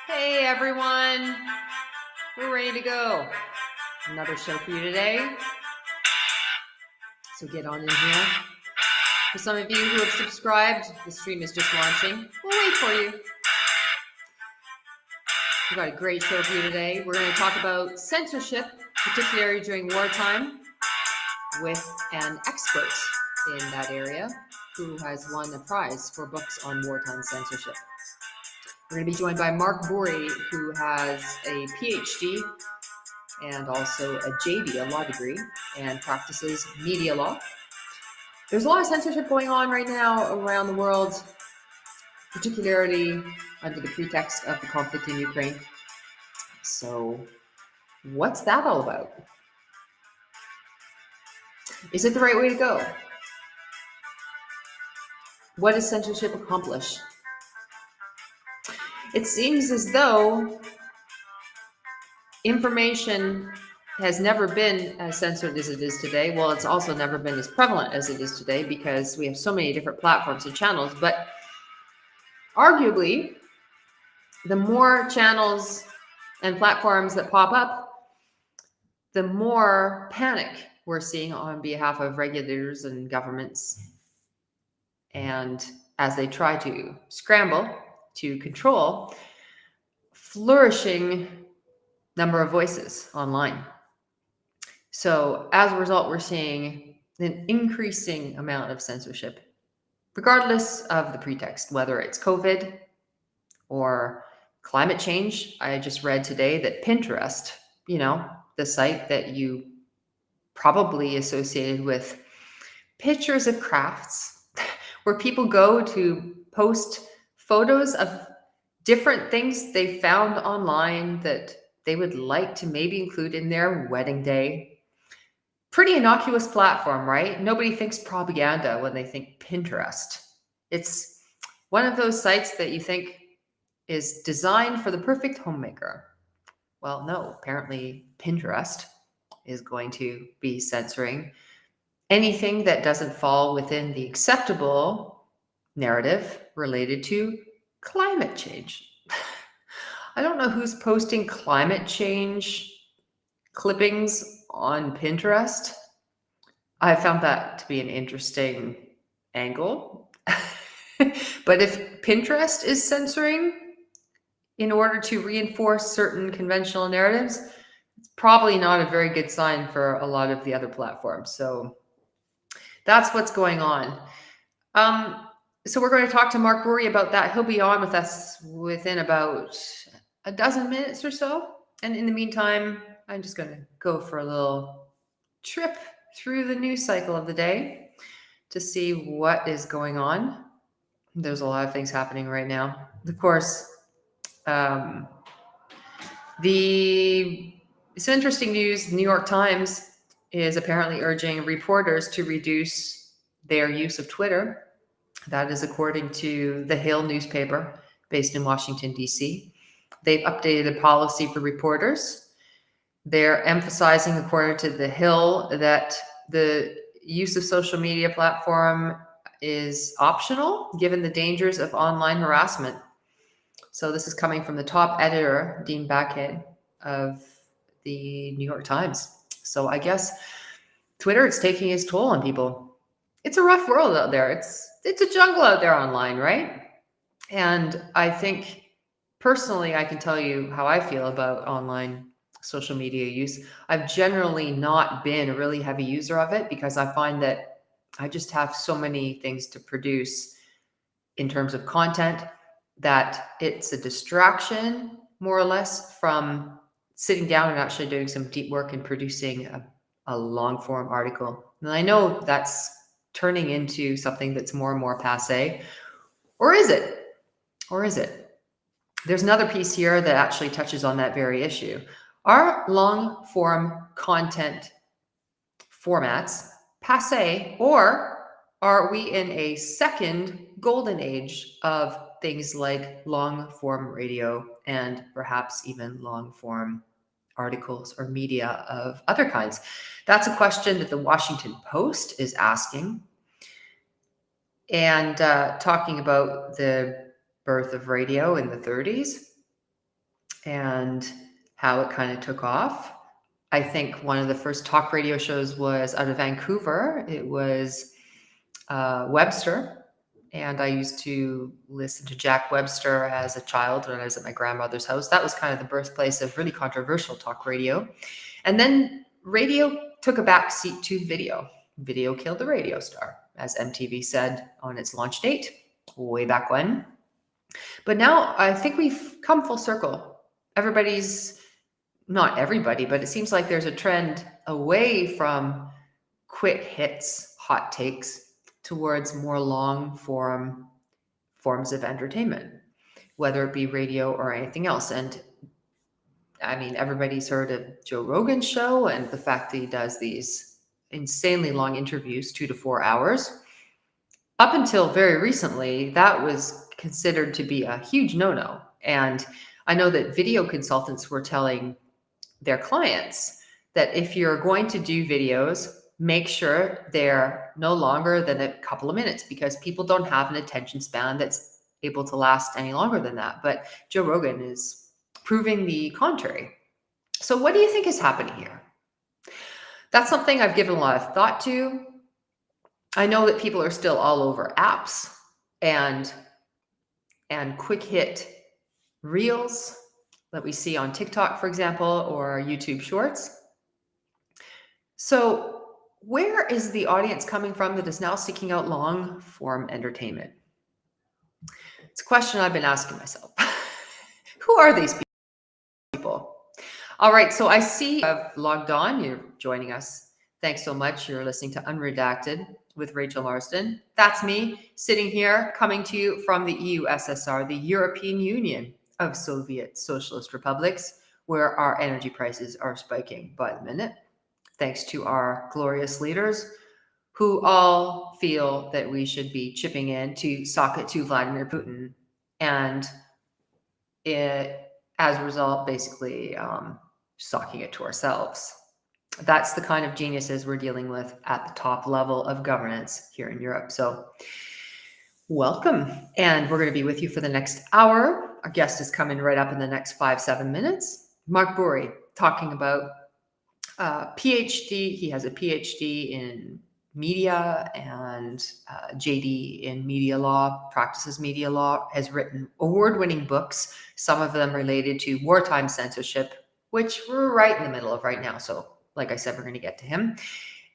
Hey everyone, we're ready to go. Another show for you today. So get on in here. For some of you who have subscribed, the stream is just launching. We'll wait for you. We've got a great show for you today. We're going to talk about censorship, particularly during wartime, with an expert in that area who has won a prize for books on wartime censorship. We're going to be joined by Mark Bourrie, who has a Ph.D. and also a J.D., a law degree, and practices media law. There's a lot of censorship going on right now around the world, particularly under the pretext of the conflict in Ukraine. So what's that all about? Is it the right way to go? What does censorship accomplish? It seems as though information has never been as censored as it is today. Well, it's also never been as prevalent as it is today because we have so many different platforms and channels. But arguably, the more channels and platforms that pop up, the more panic we're seeing on behalf of regulators and governments. And as they try to scramble to control flourishing number of voices online. So as a result, we're seeing an increasing amount of censorship, regardless of the pretext, whether it's COVID or climate change. I just read today that Pinterest, the site that you probably associated with pictures of crafts, where people go to post photos of different things they found online that they would like to maybe include in their wedding day. Pretty innocuous platform, right? Nobody thinks propaganda when they think Pinterest. It's one of those sites that you think is designed for the perfect homemaker. Well, no, apparently Pinterest is going to be censoring anything that doesn't fall within the acceptable narrative related to climate change. I don't know who's posting climate change clippings on Pinterest. I found that to be an interesting angle. But if Pinterest is censoring in order to reinforce certain conventional narratives, it's probably not a very good sign for a lot of the other platforms. So that's what's going on. So we're going to talk to Mark Bourrie about that. He'll be on with us within about a dozen minutes or so. And in the meantime, I'm just going to go for a little trip through the news cycle of the day to see what is going on. There's a lot of things happening right now. Of course, it's interesting news. The New York Times is apparently urging reporters to reduce their use of Twitter. That is according to the Hill newspaper based in Washington, D.C. They've updated a policy for reporters. They're emphasizing, according to the Hill, that the use of social media platform is optional given the dangers of online harassment. So this is coming from the top editor, Dean Backhead, of the New York Times. So I guess Twitter, it's taking its toll on people. It's a rough world out there. It's a jungle out there online, right? And I think personally, I can tell you how I feel about online social media use. I've generally not been a really heavy user of it because I find that I just have so many things to produce in terms of content that it's a distraction, more or less, from sitting down and actually doing some deep work and producing a long form article. And I know that's turning into something that's more and more passé. Or is it? Or is it? There's another piece here that actually touches on that very issue. Are long form content formats passé, or are we in a second golden age of things like long form radio and perhaps even long form articles or media of other kinds? That's a question that the Washington Post is asking, and talking about the birth of radio in the 30s. and how it kind of took off. I think one of the first talk radio shows was out of Vancouver. It was Webster. And I used to listen to Jack Webster as a child when I was at my grandmother's house. That was kind of the birthplace of really controversial talk radio. And then radio took a back seat to video. Video killed the radio star, as MTV said on its launch date way back when. But now I think we've come full circle. Not everybody, but it seems like there's a trend away from quick hits, hot takes, towards more long form forms of entertainment, whether it be radio or anything else. And I mean, everybody's heard of Joe Rogan's show and the fact that he does these insanely long interviews, 2 to 4 hours. Up until very recently, that was considered to be a huge no-no. And I know that video consultants were telling their clients that if you're going to do videos, make sure they're no longer than a couple of minutes, because people don't have an attention span that's able to last any longer than that. But Joe Rogan is proving the contrary. So what do you think is happening here? That's something I've given a lot of thought to. I know that people are still all over apps and quick hit reels that we see on TikTok, for example, or YouTube Shorts. So where is the audience coming from that is now seeking out long form entertainment? It's a question I've been asking myself. Who are these people? All right, so I see I've logged on. You're joining us. Thanks so much. You're listening to Unredacted with Rachel Marsden. That's me sitting here coming to you from the EU-SSR, the European Union of Soviet Socialist Republics, where our energy prices are spiking by the minute, thanks to our glorious leaders who all feel that we should be chipping in to sock it to Vladimir Putin, and as a result, basically socking it to ourselves. That's the kind of geniuses we're dealing with at the top level of governance here in Europe. So welcome. And we're going to be with you for the next hour. Our guest is coming right up in the next 5-7 minutes. Mark Bourrie, talking about Ph.D. He has a Ph.D. in media and J.D. in media law, practices media law, has written award-winning books, some of them related to wartime censorship, which we're right in the middle of right now. So like I said, we're going to get to him.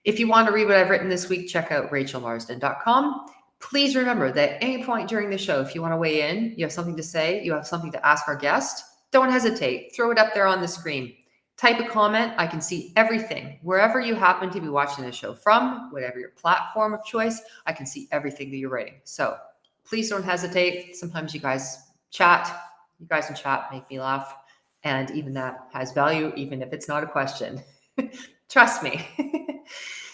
If you want to read what I've written this week, check out rachelmarsden.com. Please remember that at any point during the show, if you want to weigh in, you have something to say, you have something to ask our guest, don't hesitate. Throw it up there on the screen. Type a comment. I can see everything. Wherever you happen to be watching the show from, whatever your platform of choice, I can see everything that you're writing. So please don't hesitate. Sometimes you guys chat. You guys in chat make me laugh. And even that has value, even if it's not a question. Trust me.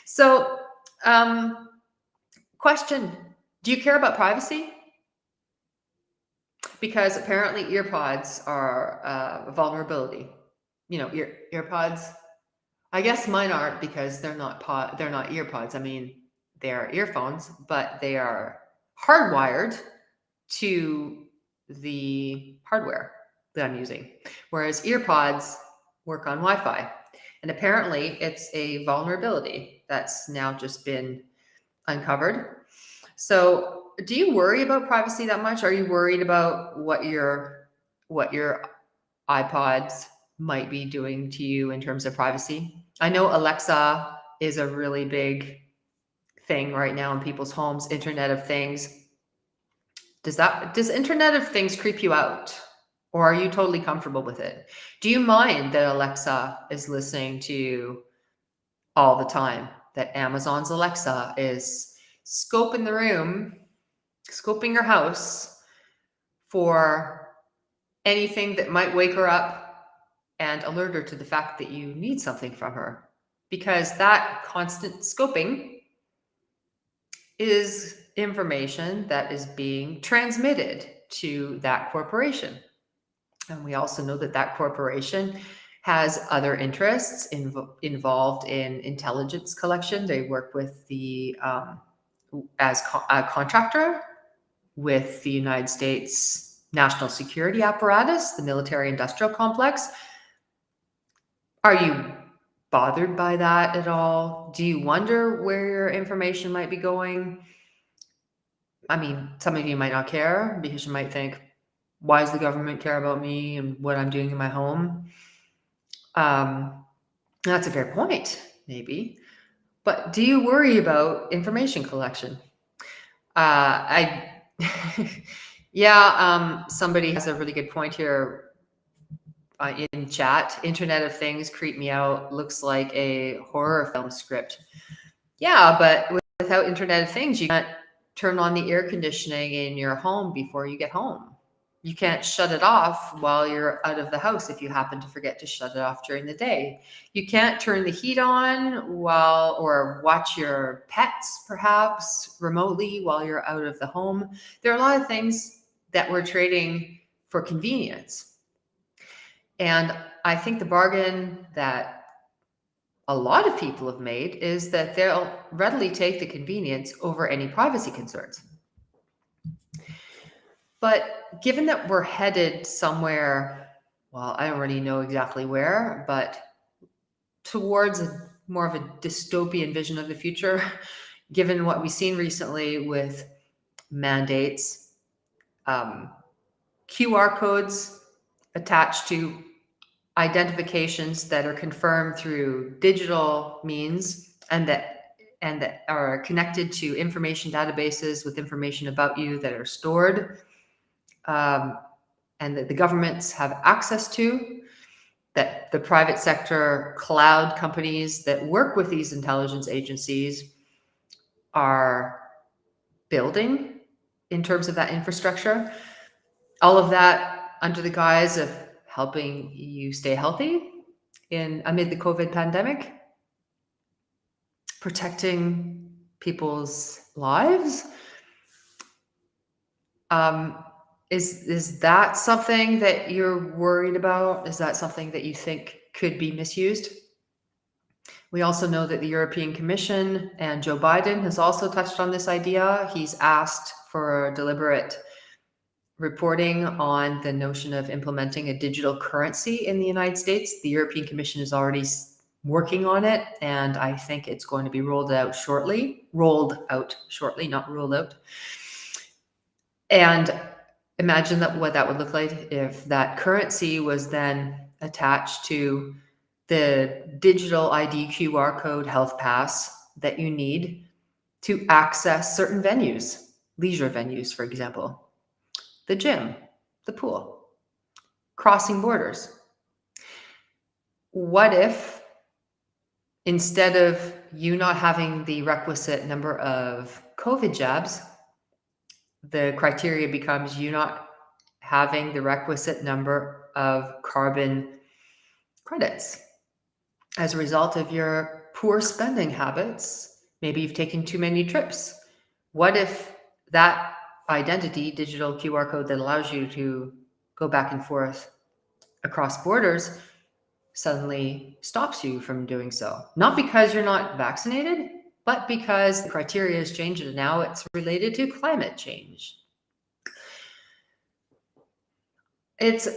So, question, do you care about privacy? Because apparently earpods are a vulnerability. You know, earpods, I guess mine aren't, because they're not earpods. I mean, they are earphones, but they are hardwired to the hardware that I'm using. Whereas earpods work on Wi-Fi. And apparently it's a vulnerability that's now just been uncovered. So do you worry about privacy that much? Are you worried about what your iPods might be doing to you in terms of privacy? I know Alexa is a really big thing right now in people's homes, Internet of Things. Does Internet of Things creep you out? Or are you totally comfortable with it? Do you mind that Alexa is listening to you all the time? That Amazon's Alexa is scoping the room, scoping your house for anything that might wake her up and alert her to the fact that you need something from her? Because that constant scoping is information that is being transmitted to that corporation. And we also know that that corporation has other interests involved in intelligence collection. They work with as a contractor with the United States national security apparatus, the military industrial complex. Are you bothered by that at all? Do you wonder where your information might be going? I mean, some of you might not care because you might think, why does the government care about me and what I'm doing in my home? That's a fair point, maybe. But do you worry about information collection? I, yeah, somebody has a really good point here in chat. Internet of Things creep me out. Looks like a horror film script. Yeah, but without Internet of Things, you can't turn on the air conditioning in your home before you get home. You can't shut it off while you're out of the house if you happen to forget to shut it off during the day. You can't turn the heat on or watch your pets perhaps remotely while you're out of the home. There are a lot of things that we're trading for convenience. And I think the bargain that a lot of people have made is that they'll readily take the convenience over any privacy concerns. But given that we're headed somewhere, well, I don't really know exactly where, but towards more of a dystopian vision of the future, given what we've seen recently with mandates, QR codes attached to identifications that are confirmed through digital means and that are connected to information databases with information about you that are stored and that the governments have access to, that the private sector cloud companies that work with these intelligence agencies are building in terms of that infrastructure. All of that under the guise of helping you stay healthy amid the COVID pandemic, protecting people's lives. Is that something that you're worried about? Is that something that you think could be misused? We also know that the European Commission and Joe Biden has also touched on this idea. He's asked for deliberate reporting on the notion of implementing a digital currency in the United States. The European Commission is already working on it, and I think it's going to be rolled out shortly, not ruled out. And imagine what that would look like if that currency was then attached to the digital ID QR code health pass that you need to access certain venues, leisure venues, for example, the gym, the pool, crossing borders. What if instead of you not having the requisite number of COVID jabs, the criteria becomes you not having the requisite number of carbon credits as a result of your poor spending habits? Maybe you've taken too many trips. What if that identity, digital QR code that allows you to go back and forth across borders, suddenly stops you from doing so? Not because you're not vaccinated, but because the criteria has changed and now it's related to climate change. It's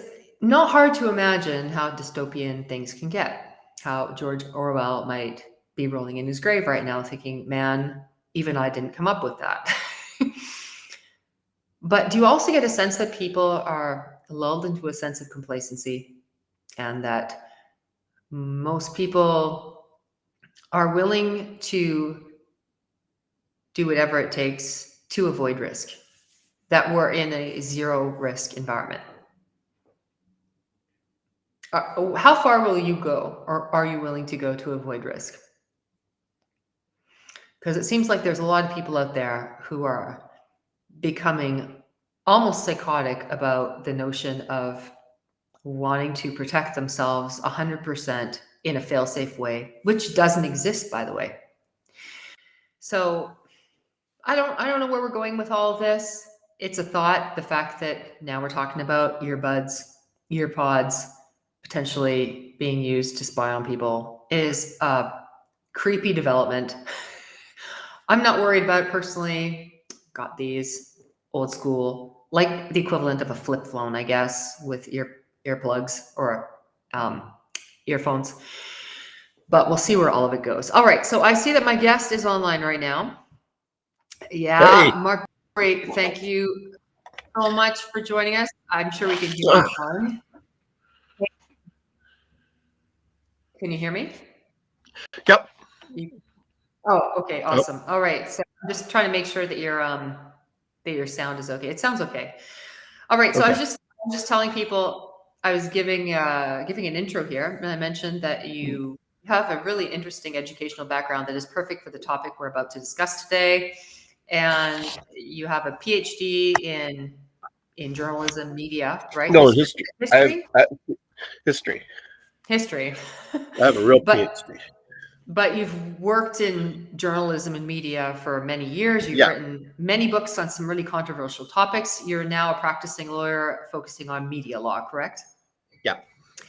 not hard to imagine how dystopian things can get, how George Orwell might be rolling in his grave right now thinking, man, even I didn't come up with that. But do you also get a sense that people are lulled into a sense of complacency and that most people are willing to do whatever it takes to avoid risk, that we're in a zero risk environment? How far will you go, or are you willing to go to avoid risk? Because it seems like there's a lot of people out there who are becoming almost psychotic about the notion of wanting to protect themselves 100% in a fail-safe way, which doesn't exist, by the way. So I don't know where we're going with all of this. It's a thought. The fact that now we're talking about earpods potentially being used to spy on people is a creepy development. I'm not worried about it personally. Got these old school like the equivalent of a flip phone, I guess, with earplugs or earphones. But we'll see where all of it goes. All right, so I see that my guest is online right now. Hey, Yeah, Mark Bourrie, thank you so much for joining us. I'm sure we can hear you fine. Can you hear me? yep. You, oh, okay, Oh, awesome. All right, so I'm just trying to make sure that your sound is okay. It sounds okay. All right, so okay. I'm just telling people I was giving an intro here, and I mentioned that you have a really interesting educational background that is perfect for the topic we're about to discuss today, and you have a PhD in journalism, media, right? No, history. History, I history. history. I have a real but PhD. But you've worked in journalism and media for many years. You've Yeah, written many books on some really controversial topics. You're now a practicing lawyer focusing on media law, correct? yeah.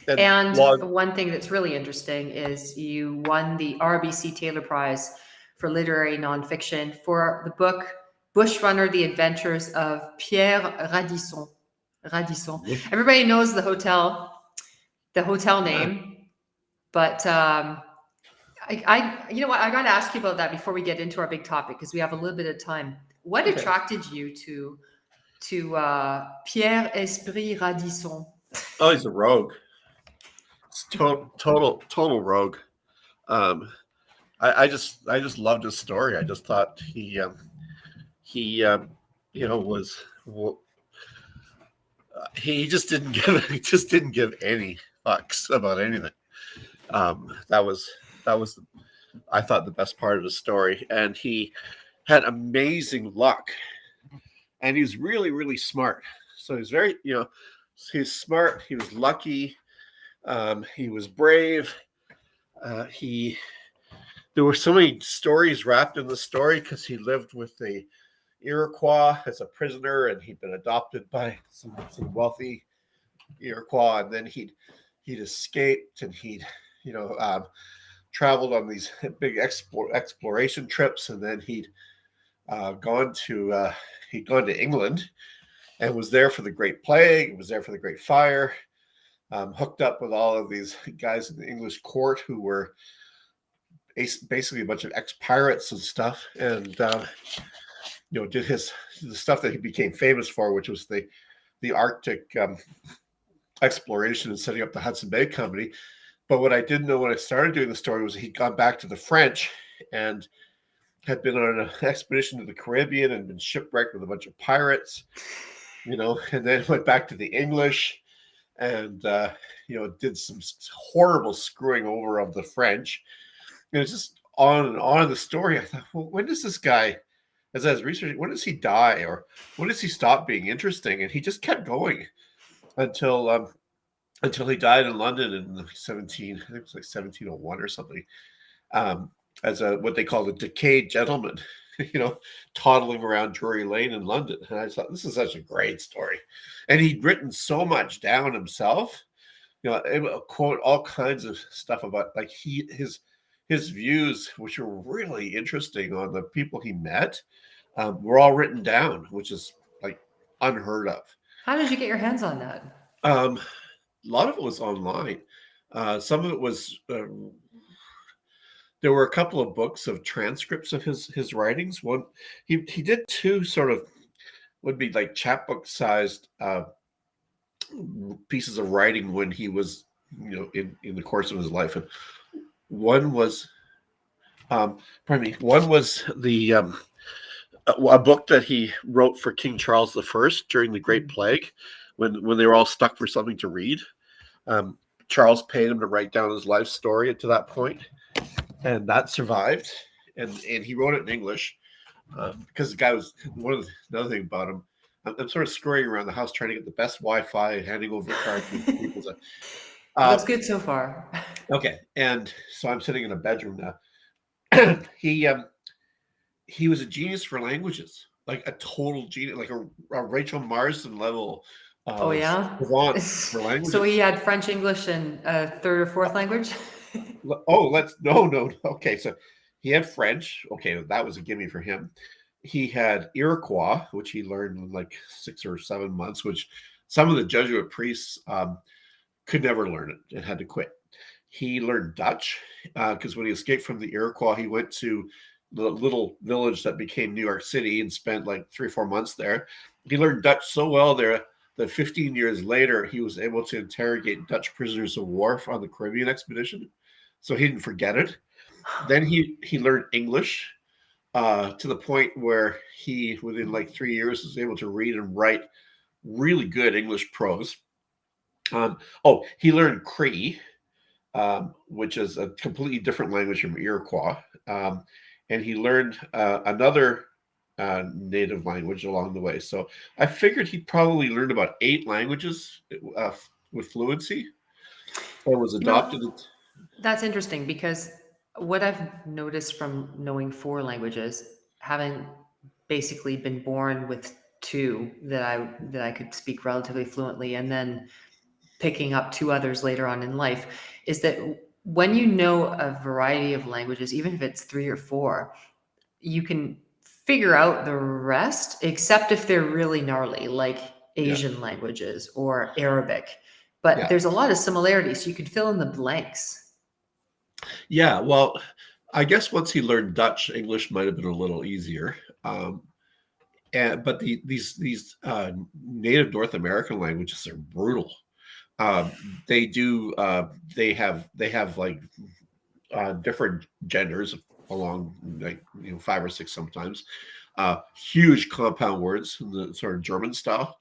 And And law. one thing that's really interesting is you won the RBC Taylor Prize for literary nonfiction for the book Bushrunner: The Adventures of Pierre Radisson. Radisson. Everybody knows the hotel name, but you know what? I got to ask you about that before we get into our big topic because we have a little bit of time. What Okay. attracted you to Pierre Esprit Radisson? Oh, he's a rogue. It's total rogue. Um, I just loved his story. I just thought he was he just didn't give he just didn't give any fucks about anything. That was that was I thought the best part of the story, and he had amazing luck, and he was really smart. So he's very he's smart. He was lucky. He was brave. He There were so many stories wrapped in the story because he lived with the Iroquois as a prisoner, and he'd been adopted by some wealthy Iroquois, and then he'd escaped, and he'd you know traveled on these big exploration trips, and then uh, gone to he'd gone to England and was there for the Great Plague, was there for the Great Fire, hooked up with all of these guys in the English court who were basically a bunch of ex-pirates and stuff, and did the stuff that he became famous for, which was the Arctic exploration and setting up the Hudson Bay Company. But what I didn't know when I started doing the story was he'd gone back to the French and had been on an expedition to the Caribbean and been shipwrecked with a bunch of pirates, and then went back to the English and did some horrible screwing over of the French. And it's just on and on in the story. I thought, well, when does this guy, as I was researching, when does he die, or when does he stop being interesting? And he just kept going until he died in London in I think it was like 1701 or something, as what they called a decayed gentleman, toddling around Drury Lane in London. And I thought, this is such a great story. And he'd written so much down himself, it would quote all kinds of stuff about like his views, which were really interesting on the people he met, were all written down, which is like unheard of. How did you get your hands on that? A lot of it was online. Some of it was. There were a couple of books of transcripts of his writings. One, he did two sort of would be like chapbook sized pieces of writing when he was in the course of his life, and one was one was the a book that he wrote for King Charles I during the Great Plague, when they were all stuck for something to read. Charles paid him to write down his life story to that point, and that survived. And he wrote it in English because the guy was another thing about him. I'm sort of scurrying around the house trying to get the best Wi-Fi, handing over cards to people. Looks good so far. Okay, and so I'm sitting in a bedroom now. He was a genius for languages, like a total genius, like a Rachel Marsden level Oh yeah. savant for So he languages. had French, English, and a third or fourth language. Oh, let's no. Okay, so he had French. Okay, that was a gimme for him. He had Iroquois, which he learned in like 6 or 7 months, which some of the Jesuit priests could never learn it and had to quit. He learned Dutch because when he escaped from the Iroquois, he went to the little village that became New York City and spent like 3 or 4 months there. He learned Dutch so well there that 15 years later, he was able to interrogate Dutch prisoners of war on the Caribbean expedition. So he didn't forget it. Then he learned English to the point where he, within like 3 years, was able to read and write really good English prose. He learned Cree, which is a completely different language from Iroquois. And he learned another native language along the way. So I figured he probably learned about 8 languages with fluency and was You know, adopted. that's interesting because what I've noticed from knowing 4 languages, having basically been born with 2 that I could speak relatively fluently, and then picking up 2 others later on in life, is that when you know a variety of languages, even if it's 3 or 4, you can figure out the rest, except if they're really gnarly, like Yeah. Asian languages or Arabic. But Yeah. there's a lot of similarities. So you could fill in the blanks. Yeah. Well, I guess once he learned Dutch, English might have been a little easier. But these native North American languages are brutal. They do. They have like different genders along, like 5 or 6 sometimes. Huge compound words in the sort of German style.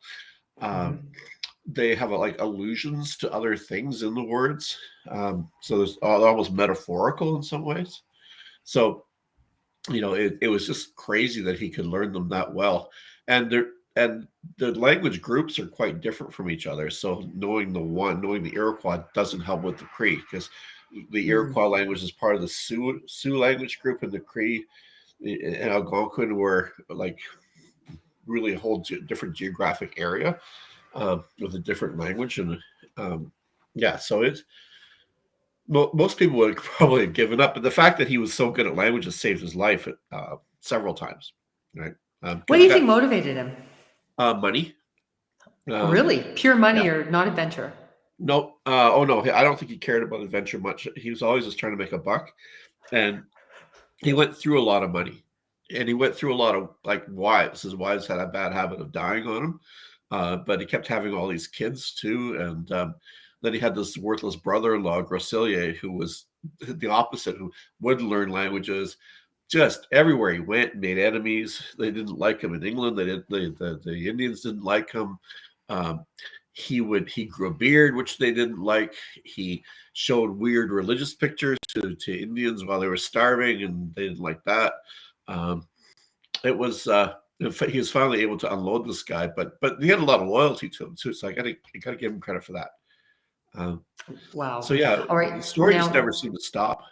Um, Mhm. they have like allusions to other things in the words. So there's almost metaphorical in some ways. So it was just crazy that he could learn them that well. And the language groups are quite different from each other. So knowing the Iroquois doesn't help with the Cree, because the Mhm. Iroquois language is part of the Sioux language group, and the Cree and Algonquin were like really a whole different geographic area with a different language. And yeah, so most people would probably have given up, but the fact that he was so good at languages saved his life several times, right? What Because do he you got think motivated him? money. Um, Really? Pure money yeah, or not adventure? no, oh no, I don't think he cared about adventure much. He was always just trying to make a buck, and he went through a lot of money, and he went through a lot of like wives. His wives had a bad habit of dying on him, but he kept having all these kids too, and then he had this worthless brother-in-law, Groseillier, who was the opposite, who would learn languages. Just everywhere he went, made enemies. They didn't like him in England. They did. The Indians didn't like him. Um, he grew a beard, which they didn't like. He showed weird religious pictures to Indians while they were starving, and they didn't like that. Um, it was he was finally able to unload this guy, but he had a lot of loyalty to him too. So I gotta give him credit for that. Um, so Wow. yeah, All the right. story just never Now, seemed to stop.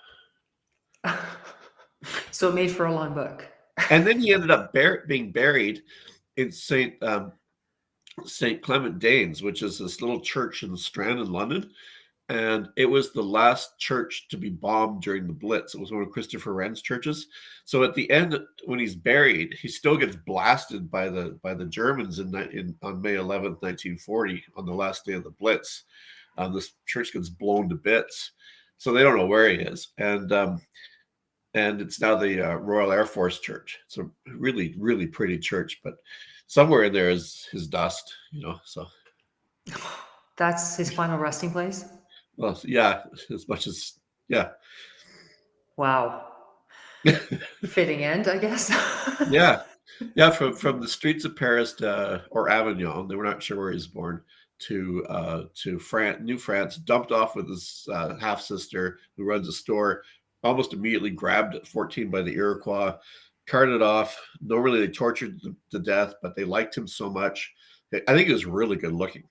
so it made for a long book. And then he ended up being buried in Saint Clement Danes, which is this little church in the Strand in London. And it was the last church to be bombed during the Blitz. It was one of Christopher Wren's churches. So at the end, when he's buried, he still gets blasted by the Germans on May 11th, 1940, on the last day of the Blitz. This church gets blown to bits, so they don't know where he is, and it's now the Royal Air Force Church. It's a really, really pretty church, but somewhere in there is his dust, So, That's his final resting place? well, yeah, as much as yeah, Wow. Fitting end, I guess. yeah, yeah. From the streets of Paris or Avignon, they were not sure where he was born, to France, New France, dumped off with his half sister who runs a store. Almost immediately grabbed at 14 by the Iroquois, carted off. Normally they tortured to death, but they liked him so much. I think he was really good looking.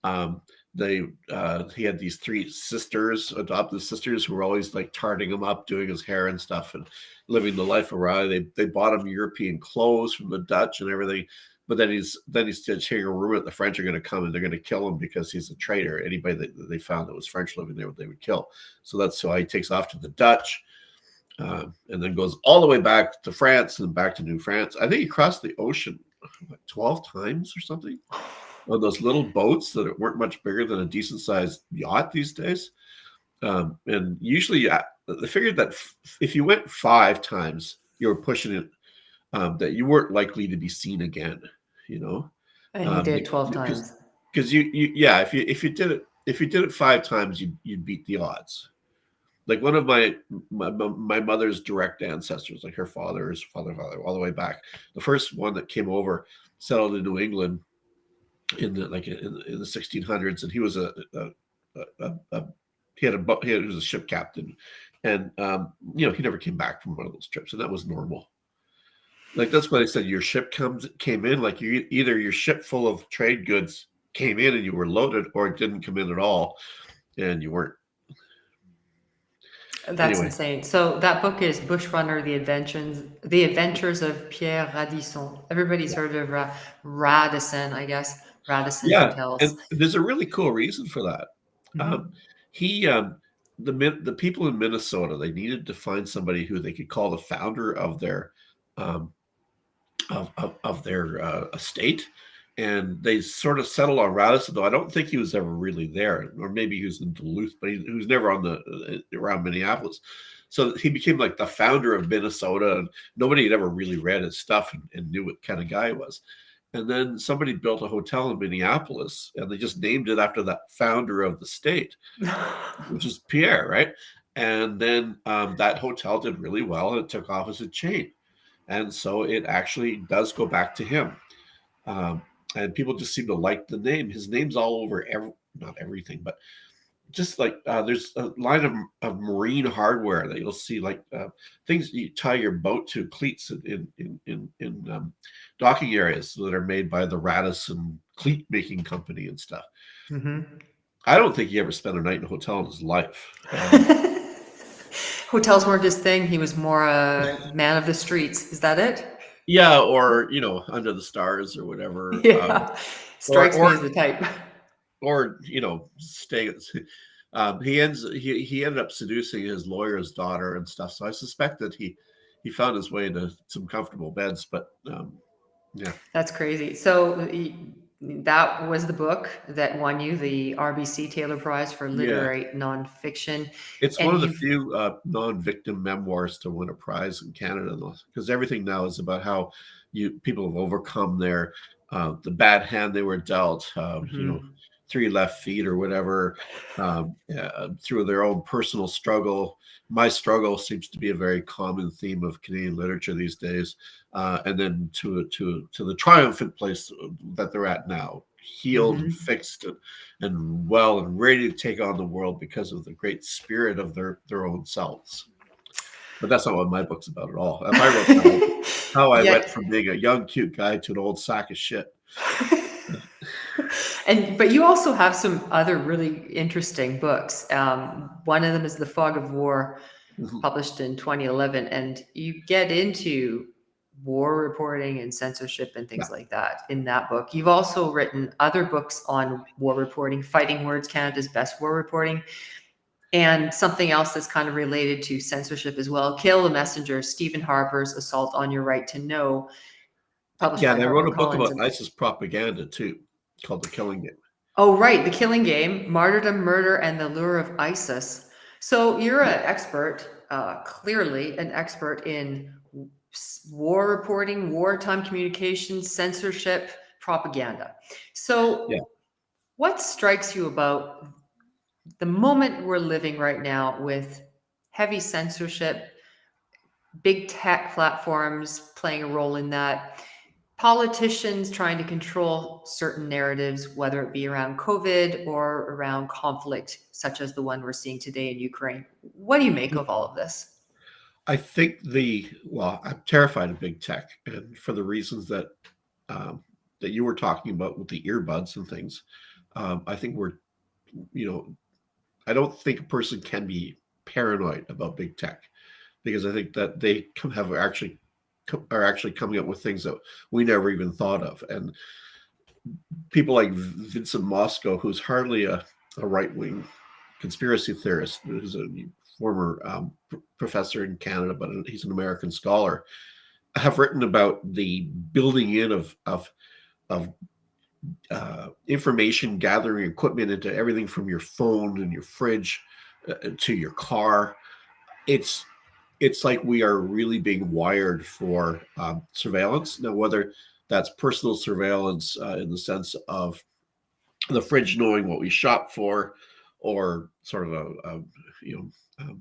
Um, he had these 3 sisters, adopted sisters, who were always like tarting him up, doing his hair and stuff, and living the life of Riley. They bought him European clothes from the Dutch and everything. But then he's just hearing a rumor that the French are going to come and they're going to kill him because he's a traitor. Anybody that they found that was French living there, they would kill. So that's why he takes off to the Dutch. and then goes all the way back to France and back to New France. I think he crossed the ocean 12 times or something on those little boats that weren't much bigger than a decent sized yacht these days. And usually, they figured that if you went 5 times, you were pushing it, that you weren't likely to be seen again. You know, And he did 12 because times. yeah, if you did it 5 times, you'd beat the odds. Like one of my mother's direct ancestors, like her father's father, all the way back. The first one that came over settled in New England in the 1600s, and he was a he had a boat. He was a ship captain, and he never came back from one of those trips, and that was normal. Like that's why they said your ship came in, like either your ship full of trade goods came in and you were loaded, or it didn't come in at all, and you weren't. That's Anyway, insane. So that book is Bushrunner: The Adventures of Pierre Radisson. Everybody's yeah, heard of Radisson, I guess. Radisson yeah, and Hotels. there's a really cool reason for that. Um, Hmm. he the people in Minnesota, they needed to find somebody who they could call the founder of their um, of their estate, and they sort of settled on Radisson. Though I don't think he was ever really there, or maybe he was in Duluth, but he was never on the around Minneapolis. So he became like the founder of Minnesota, and nobody had ever really read his stuff and knew what kind of guy he was. And then somebody built a hotel in Minneapolis, and they just named it after that founder of the state, which is Pierre, right? And then that hotel did really well, and it took off as a chain. And so it actually does go back to him. Um, and people just seem to like the name. His name's all over not everything, but just like there's a line of marine hardware that you'll see, like things you tie your boat to, cleats in docking areas that are made by the Radisson cleat making company and stuff. Hmm. I don't think he ever spent a night in a hotel in his life. Hotels weren't his thing. He was more a man of the streets. Is that it? Yeah, or under the stars or whatever, Yeah. or Strikes me or as the type. or stay. He ended up seducing his lawyer's daughter and stuff. So I suspect that he found his way into some comfortable beds. But yeah, That's crazy. So that was the book that won you the RBC Taylor Prize for yeah, literary nonfiction. it's one And of the you've, few non-victim memoirs to win a prize in Canada, though, because everything now is about how people have overcome the bad hand they were dealt. mhm. 3 left feet or whatever, through their own personal struggle. My struggle seems to be a very common theme of Canadian literature these days, and then to the triumphant place that they're at now, healed and Mhm. fixed and well and ready to take on the world because of the great spirit of their own selves. But that's not what my book's about at all. If I wrote that, how I went Yet from being a young cute guy to an old sack of shit. but you also have some other really interesting books. One of them is The Fog of War, Mhm. published in 2011, and you get into war reporting and censorship and Yeah, things like that in that book. You've also written other books on war reporting, Fighting Words, Canada's Best War Reporting, and something else that's kind of related to censorship as well, Kill the Messenger, Stephen Harper's Assault on Your Right to Know, published yeah. by And I wrote a book HarperCollins. about And ISIS propaganda too, called The Killing Game. oh, right, The Killing Game, Martyrdom, Murder, and the Lure of ISIS. So you're Yeah, an expert, clearly an expert in war reporting, wartime communications, censorship, propaganda. yeah, So what strikes you about the moment we're living right now with heavy censorship, big tech platforms playing a role in that, politicians trying to control certain narratives, whether it be around COVID or around conflict, such as the one we're seeing today in Ukraine? What do you make of all of this? I think I'm terrified of big tech, and for the reasons um, that you were talking about with the earbuds and things. I think you know, I don't think a person can be paranoid about big tech, because I think that they are actually coming up with things that we never even thought of. And people like Vincent Mosco, who's hardly a right wing conspiracy theorist, who's a former professor in Canada, but he's an American scholar, have written about the building in of information gathering equipment into everything from your phone and your fridge to your car. It's like we are really being wired for surveillance. Now, whether that's personal surveillance in the sense of the fridge knowing what we shop for, or sort of a you know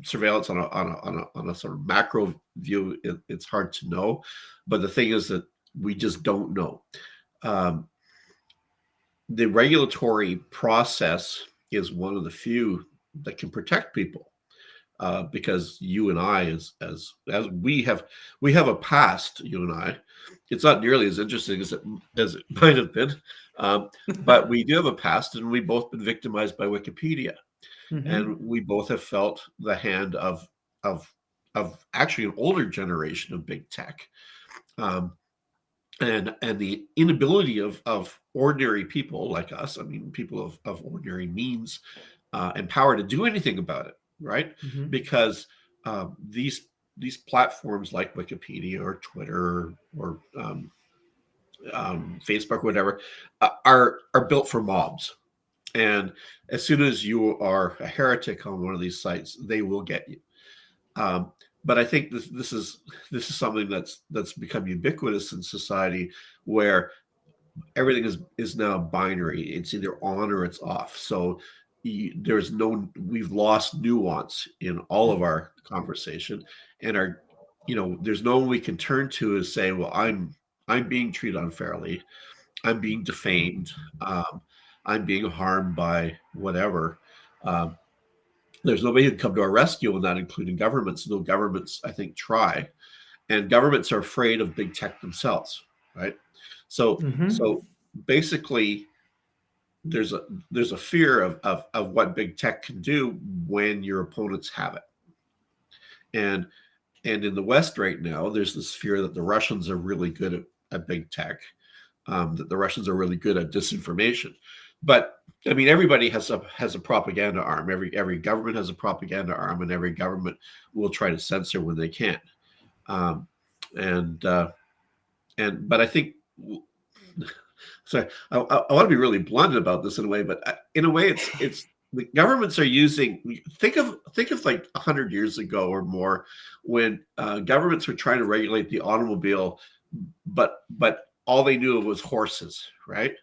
surveillance on a sort of macro view, it's hard to know. But the thing is that we just don't know. The regulatory process is one of the few that can protect people, because you and I, as we have a past, you and I. It's not nearly as interesting as it might have been, but we do have a past, and we've both been victimized by Wikipedia, and we both have felt the hand of actually an older generation of big tech. And the inability of ordinary people like us, I mean, people of ordinary means and power, to do anything about it, right? Because these platforms like Wikipedia or Twitter or Facebook, whatever, are built for mobs. And as soon as you are a heretic on one of these sites, they will get you. But I think this is something that's become ubiquitous in society, where everything is now binary. It's either on or it's off. So we've lost nuance in all of our conversation, and there's no one we can turn to and say, well, I'm being treated unfairly, I'm being defamed, I'm being harmed by whatever. There's nobody who can come to our rescue, and not including governments, though governments, I think, try. And governments are afraid of big tech themselves, right? So basically, there's a fear of what big tech can do when your opponents have it. And in the West right now, there's this fear that the Russians are really good at big tech, that the Russians are really good at disinformation. But I mean, everybody has a propaganda arm. Every government has a propaganda arm, and every government will try to censor when they can. But I think, so I want to be really blunt about this in a way, but in a way, it's the governments are using. Think of like 100 years ago or more, when governments were trying to regulate the automobile, but all they knew of was horses, right?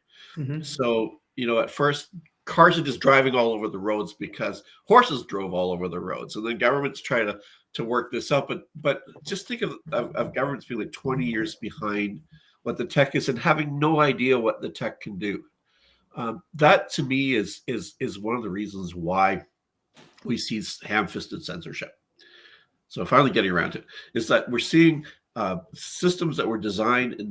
So, at first, cars are just driving all over the roads because horses drove all over the roads. And then governments try to work this out. But just think of governments being like 20 years behind what the tech is, and having no idea what the tech can do. That, to me, is one of the reasons why we see ham-fisted censorship. So finally getting around to it, is that we're seeing systems that were designed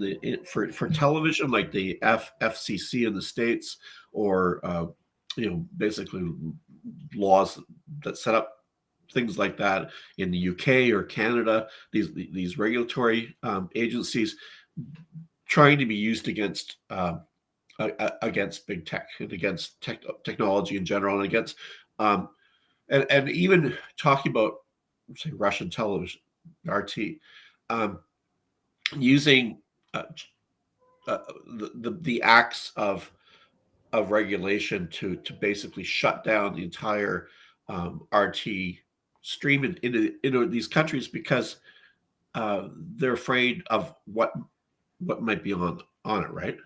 for television, like the FCC in the States, or basically laws that set up things like that in the UK or Canada. These regulatory agencies trying to be used against big tech, and against technology in general, and against and even talking about, say, Russian television, RT. Using the acts of regulation to basically shut down the entire RT stream into these countries, because they're afraid of what might be on it, right?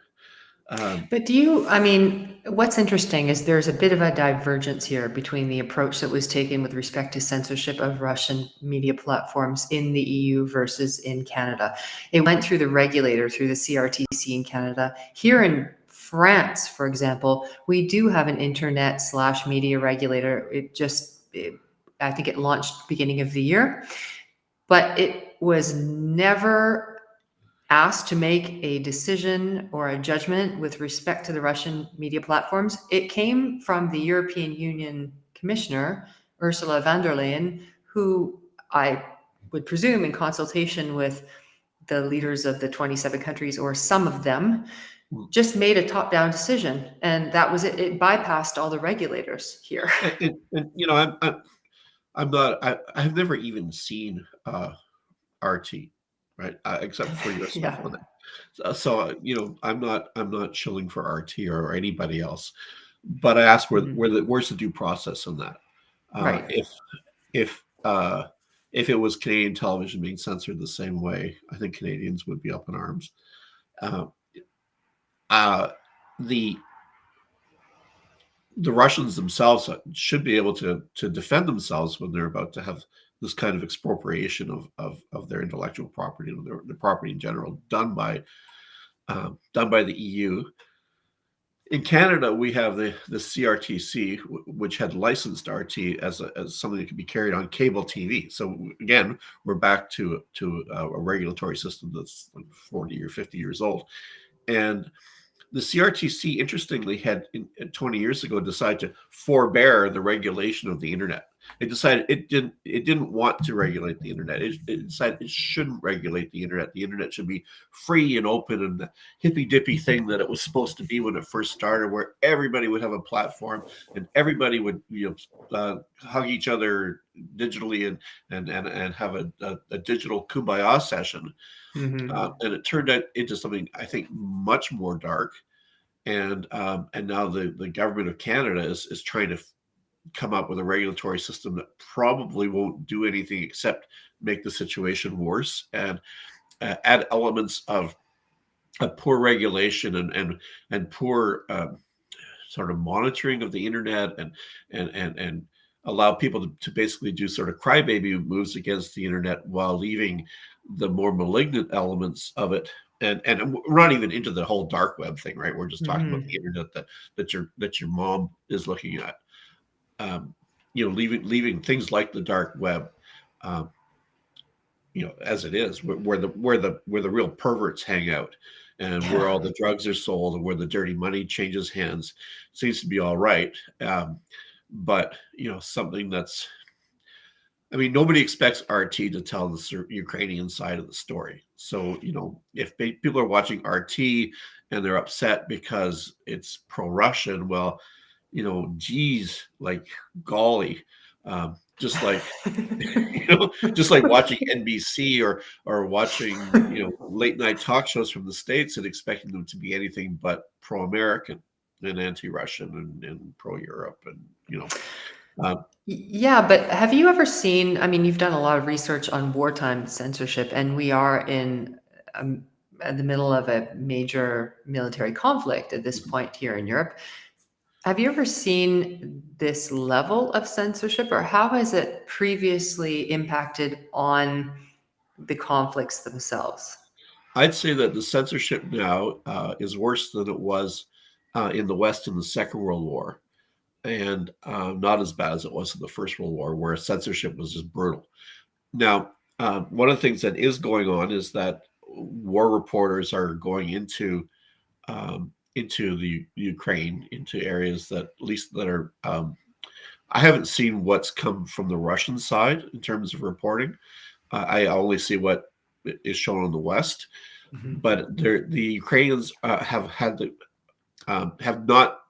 But what's interesting is there's a bit of a divergence here between the approach that was taken with respect to censorship of Russian media platforms in the EU versus in Canada. It went through the regulator, through the CRTC in Canada. Here in France, for example, we do have an internet/media regulator. I think it launched beginning of the year, but it was never asked to make a decision or a judgment with respect to the Russian media platforms. It came from the European Union Commissioner, Ursula von der Leyen, who, I would presume, in consultation with the leaders of the 27 countries, or some of them, just made a top-down decision. And that was it. It bypassed all the regulators here. And I'm not. I've never even seen RT, right? Except for your stuff Yeah. on it. So I'm not shilling for RT or anybody else. But I ask Mhm. where's the due process on that? Uh, Right. if if uh, if it was Canadian television being censored the same way, I think Canadians would be up in arms. Uh, uh, the the Russians themselves should be able to defend themselves when they're about to have this kind of expropriation of their intellectual property and their property in general done by the EU. In Canada, we have the CRTC, which had licensed RT as something that could be carried on cable TV. So again, we're back to a regulatory system that's like 40 or 50 years old, and the CRTC, interestingly, had 20 years ago decided to forbear the regulation of the internet. It decided it didn't want to regulate the internet. It decided it shouldn't regulate the internet. The internet should be free and open and the hippy dippy thing that it was supposed to be when it first started, where everybody would have a platform and everybody would hug each other digitally and have a digital kumbaya session. Hmm. And it turned out into something I think much more dark. And now the government of Canada is trying to come up with a regulatory system that probably won't do anything except make the situation worse and add elements of poor regulation and poor sort of monitoring of the internet and allow people to basically do sort of crybaby moves against the internet while leaving the more malignant elements of it. And we're not even into the whole dark web thing, right? We're just talking about the Hmm. internet that your mom is looking at. Leaving things like the dark web, um, as it is, where the real perverts hang out, and where Yeah. all the drugs are sold, and where the dirty money changes hands, seems to be all right. But something that's, I mean, nobody expects RT to tell the Ukrainian side of the story. So, if people are watching RT and they're upset because it's pro-Russian, well, geez, like golly, just like just like watching NBC or watching late night talk shows from the States and expecting them to be anything but pro-American and anti-Russian and pro-Europe and um, Yeah, but have you ever seen? I mean, you've done a lot of research on wartime censorship, and we are um, in the middle of a major military conflict at this point here in Europe. Have you ever seen this level of censorship, or how has it previously impacted on the conflicts themselves? I'd say that the censorship now is worse than it was in the West in the Second World War, and not as bad as it was in the First World War, where censorship was just brutal. Now, one of the things that is going on is that war reporters are going into the Ukraine, into areas that at least that are. I haven't seen what's come from the Russian side in terms of reporting. I only see what is shown on the West, Mhm. but the Ukrainians have not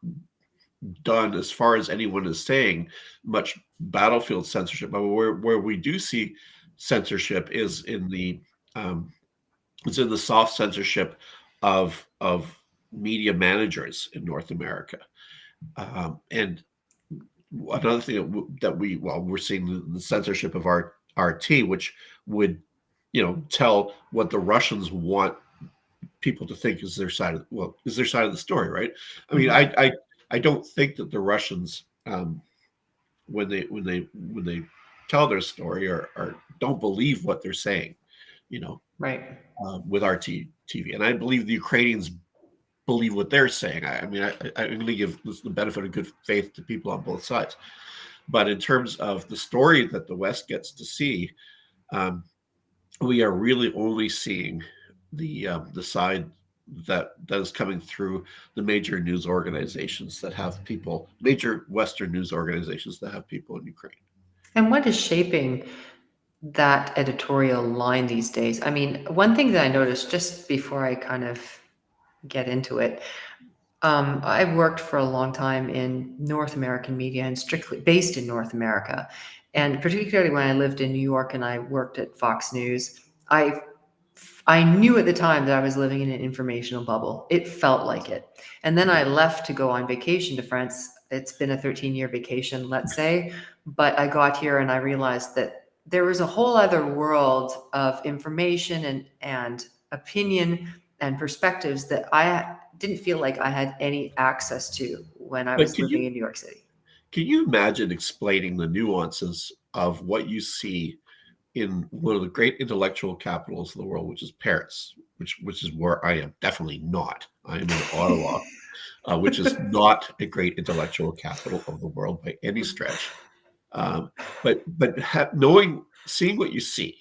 done, as far as anyone is saying, much battlefield censorship. But where we do see censorship is um, in the soft censorship of media managers in North America. And another thing we're seeing the censorship of our RT, which would tell what the Russians want people to think is their side of the story, right? I mean, Mhm. I don't think that the Russians when they tell their story or don't believe what they're saying, you know, Right. with RTV, and I believe the Ukrainians believe what they're saying. I mean, I'm going to give the benefit of good faith to people on both sides, but in terms of the story that the West gets to see, um, we are really only seeing the side that is coming through the major news organizations that have people, major Western news organizations that have people in Ukraine. And what is shaping that editorial line these days? I mean, one thing that I noticed just before I kind of get into it, I worked for a long time in North American media and strictly based in North America. And particularly when I lived in New York and I worked at Fox News, I knew at the time that I was living in an informational bubble. It felt like it. And then I left to go on vacation to France. It's been a 13-year vacation, let's say. But I got here and I realized that there was a whole other world of information and opinion and perspectives that I didn't feel like I had any access to when I But was living in New York City. can you imagine explaining the nuances of what you see in one of the great intellectual capitals of the world, which is Paris, which is where I am definitely not. I am in Ottawa, which is not a great intellectual capital of the world by any stretch. But knowing, seeing what you see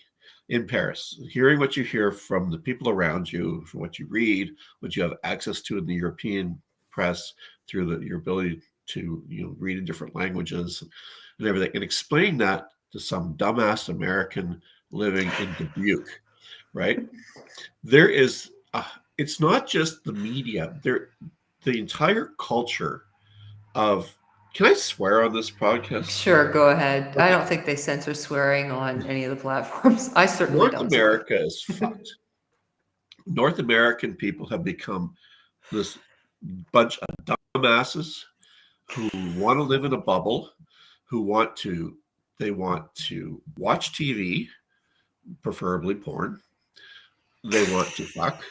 in Paris, hearing what you hear from the people around you, from what you read, what you have access to in the European press through your ability to read in different languages and everything, and explaining that to some dumbass American living in Dubuque, right? There is, it's not just the media. The entire culture of. Can I swear on this podcast? Sure, go ahead. I Okay. don't think they censor swearing on any of the platforms. I certainly North don't swear. America is fucked. North American people have become this bunch of dumbasses who want to live in a bubble, who they want to watch TV, preferably porn. They want to fuck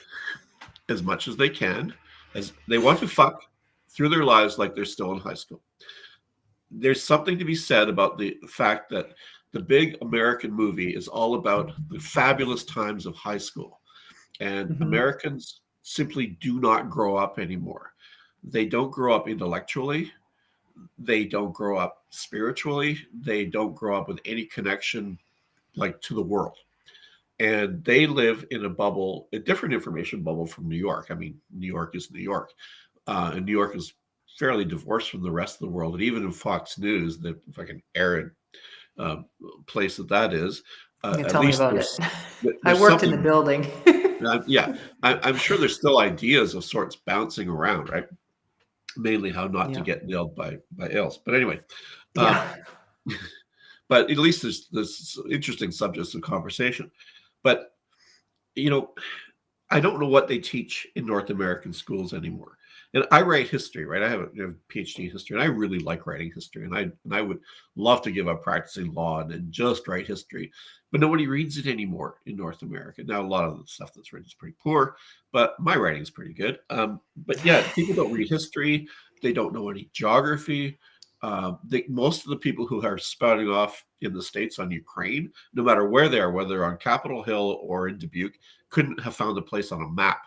as much as they can, as they want to fuck through their lives like they're still in high school. There's something to be said about the fact that the big American movie is all about the fabulous times of high school. And Americans simply do not grow up anymore. They don't grow up intellectually. They don't grow up spiritually. They don't grow up with any connection like to the world. And they live in a bubble, a different information bubble from New York. I mean, New York is New York. And New York is fairly divorced from the rest of the world. And even in Fox News, the fucking arid place that is, at Tell me least about it. I there's worked in the something. building. Yeah, I'm sure there's still ideas of sorts bouncing around, right? Mainly how not to Yeah. get nailed by else. But anyway, um, Yeah. but at least there's interesting subjects of conversation. But you know, I don't know what they teach in North American schools anymore. And I write history, right? I have a Ph.D. in history, and I really like writing history. And I would love to give up practicing law and just write history. But nobody reads it anymore in North America. Now, a lot of the stuff that's written is pretty poor, but my writing is pretty good. But yeah, people don't read history. They don't know any geography. Most of the people who are spouting off in the States on Ukraine, no matter where they are, whether they're on Capitol Hill or in Dubuque, couldn't have found a place on a map.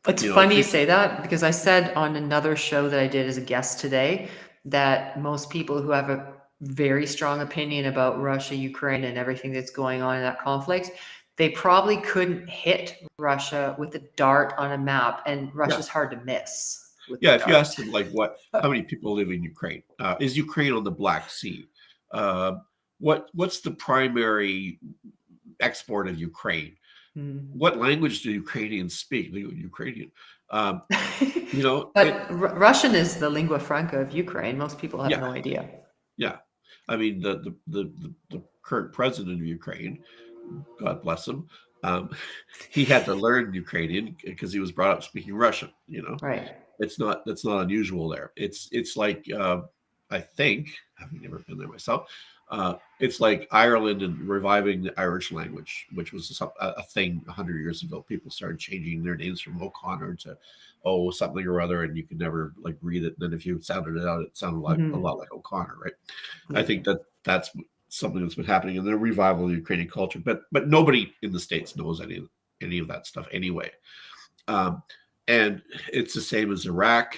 It's You know, funny you say that because I said on another show that I did as a guest today that most people who have a very strong opinion about Russia, Ukraine, and everything that's going on in that conflict, they probably couldn't hit Russia with a dart on a map, and yeah, Russia's hard to miss with the yeah. If you dart. ask them, like, how many people live in Ukraine? Is Ukraine on the Black Sea? Uh, what's the primary export of Ukraine? Hmm. What language do Ukrainians speak? Ukrainian. Um, But Russian is the lingua franca of Ukraine. Most people have yeah, no idea. yeah. I mean, the current president of Ukraine, God bless him, um, he had to learn Ukrainian because he was brought up speaking Russian. Right. That's not unusual there. It's like I think, having never been there myself, it's like Ireland and reviving the Irish language, which was a thing 100 years ago. People started changing their names from O'Connor to something or other, and you could never like read it. And then if you sounded it out, it sounded like a lot like O'Connor, right? I Yeah. think that's something that's been happening in the revival of the Ukrainian culture, but nobody in the States knows any of that stuff anyway. Um, and it's the same as Iraq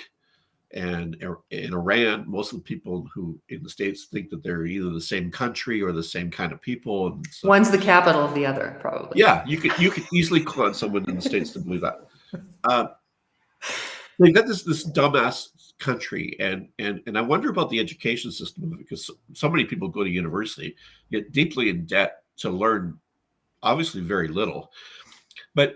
and in Iran. Most of the people who in the States think that they're either the same country or the same kind of people and stuff. One's the capital of the other, probably. Yeah, you could easily con someone in the States to believe that. They got this dumbass country, and I wonder about the education system of it, because so many people go to university, get deeply in debt to learn obviously very little. But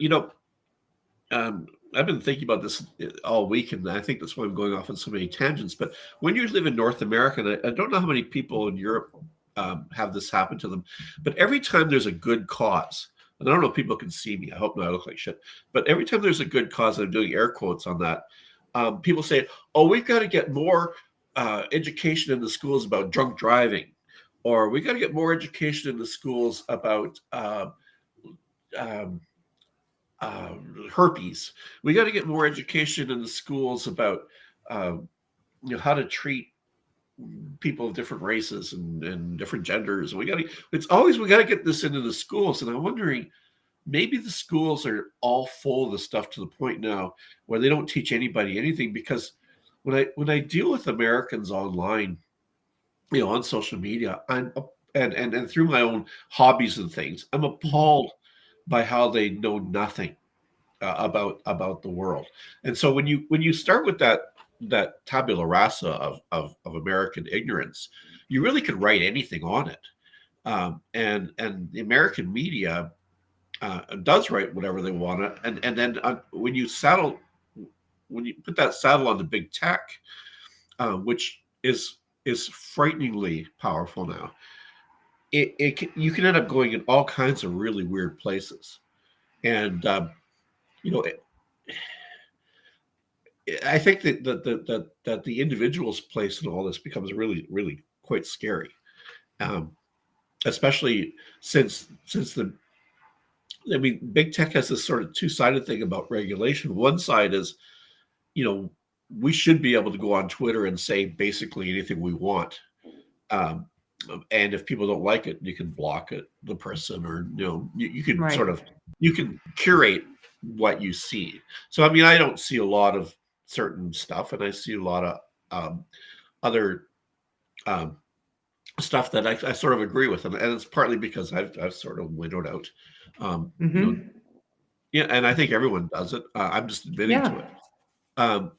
I've been thinking about this all week, and I think that's why I'm going off on so many tangents. But when you live in North America, and I don't know how many people in Europe have this happen to them, but every time there's a good cause, and I don't know if people can see me. I hope not. I look like shit. But every time there's a good cause, and I'm doing air quotes on that, people say, "Oh, we've got to get more education in the schools about drunk driving," or "We got to get more education in the schools about." Um, Herpes. We got to get more education in the schools about uh, how to treat people of different races and different genders. We got to. It's always we got to get this into the schools. And I'm wondering, maybe the schools are all full of the stuff to the point now where they don't teach anybody anything. Because when I deal with Americans online, on social media, and through my own hobbies and things, I'm appalled by how they know nothing about the world. And so when you start with that tabula rasa of American ignorance, you really could write anything on it. And the American media does write whatever they want to, and then when you put that saddle on the big tech, which is frighteningly powerful now, you can end up going in all kinds of really weird places. And you know, I think that the individual's place in all this becomes really, really quite scary, um, especially since big tech has this sort of two-sided thing about regulation. One side is, you know, we should be able to go on Twitter and say basically anything we want, um, and if people don't like it, you can block the person, or you can Right. sort of you can curate what you see. So I mean, I don't see a lot of certain stuff, and I see a lot of other um, stuff that I sort of agree with, and it's partly because I've sort of winnowed out, um, you know, Mm-hmm. yeah, and I think everyone does it. I'm just admitting Yeah. to it. Um,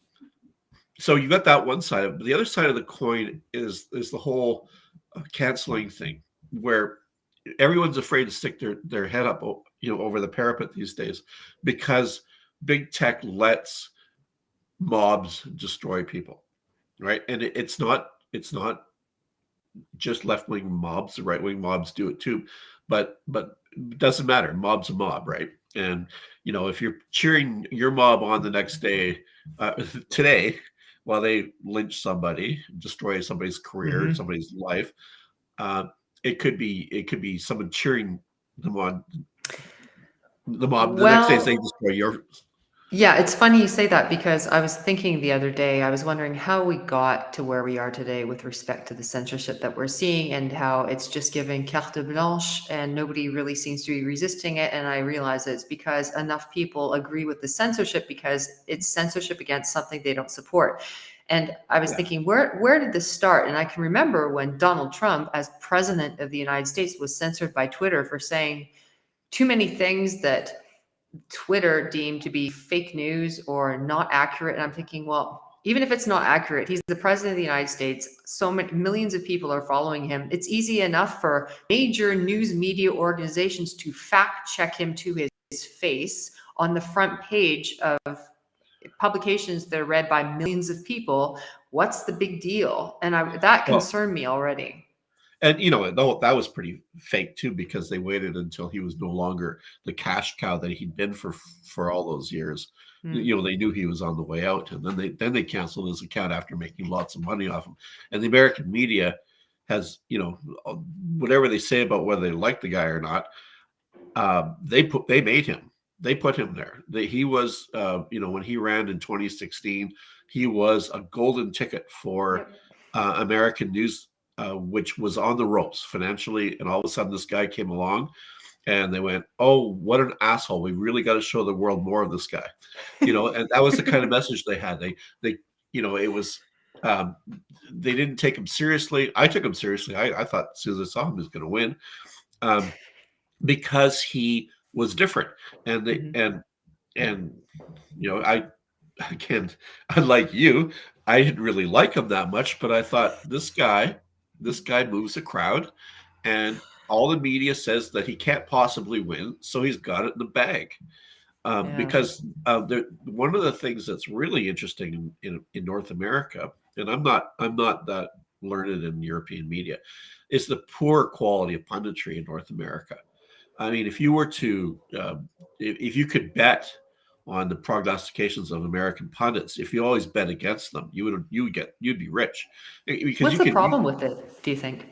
so you got that one side of it. The other side of the coin is the whole canceling thing, where everyone's afraid to stick their head up, over the parapet these days, because big tech lets mobs destroy people, right? And it's not just left wing mobs; the right wing mobs do it too. But it doesn't matter. Mob's a mob, right? And if you're cheering your mob on the next day, today, while they lynch somebody, destroy somebody's career, Mm-hmm. somebody's life, uh, it could be someone cheering them on. The mob the next day, they Well, destroy your. yeah, it's funny you say that because I was thinking the other day, I was wondering how we got to where we are today with respect to the censorship that we're seeing and how it's just giving carte blanche and nobody really seems to be resisting it. And I realize it's because enough people agree with the censorship because it's censorship against something they don't support. And I was Yeah. thinking, where did this start? And I can remember when Donald Trump, as president of the United States, was censored by Twitter for saying too many things that Twitter deemed to be fake news or not accurate. And I'm thinking, well, even if it's not accurate, he's the president of the United States. So many millions of people are following him. It's easy enough for major news media organizations to fact check him to his face on the front page of publications that are read by millions of people. What's the big deal? And that Well, concerned me already. and that was pretty fake too, because they waited until he was no longer the cash cow that he'd been for all those years. Hmm. They knew he was on the way out, and then they canceled his account after making lots of money off him. And the American media has, whatever they say about whether they like the guy or not, they made him. They put him there. He was, when he ran in 2016, he was a golden ticket for Yep. American news, which was on the ropes financially. And all of a sudden, this guy came along, and they went, "Oh, what an asshole! We really got to show the world more of this guy." And that was the kind of message they had. It was. Um, they didn't take him seriously. I took him seriously. I thought as soon as I saw him, he was going to win. Um, because he was different, and they Mhm. and I again, unlike you, I didn't really like him that much, but I thought this guy moves a crowd, and all the media says that he can't possibly win, so he's got it in the bag. because one of the things that's really interesting in North America, and I'm not that learned in European media, is the poor quality of punditry in North America. I mean, if you were to, if you could bet on the prognostications of American pundits, if you always bet against them, you'd be rich, because What's you the could. problem with it, do you think?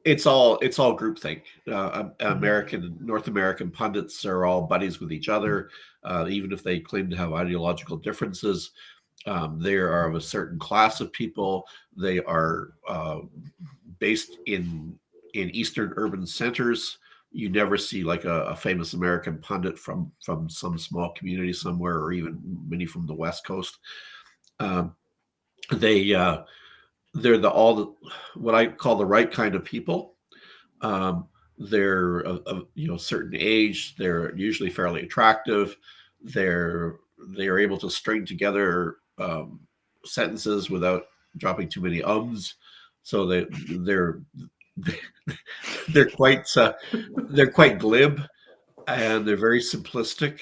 It's all groupthink. Mm-hmm. North American pundits are all buddies with each other, even if they claim to have ideological differences. They are of a certain class of people. They are based in eastern urban centers. You never see like a famous American pundit from some small community somewhere, or even many from the West Coast. Um, they they're what I call the right kind of people. Um, they're of certain age. They're usually fairly attractive. They're they're able to string together sentences without dropping too many ums. So they're they're quite glib, and they're very simplistic.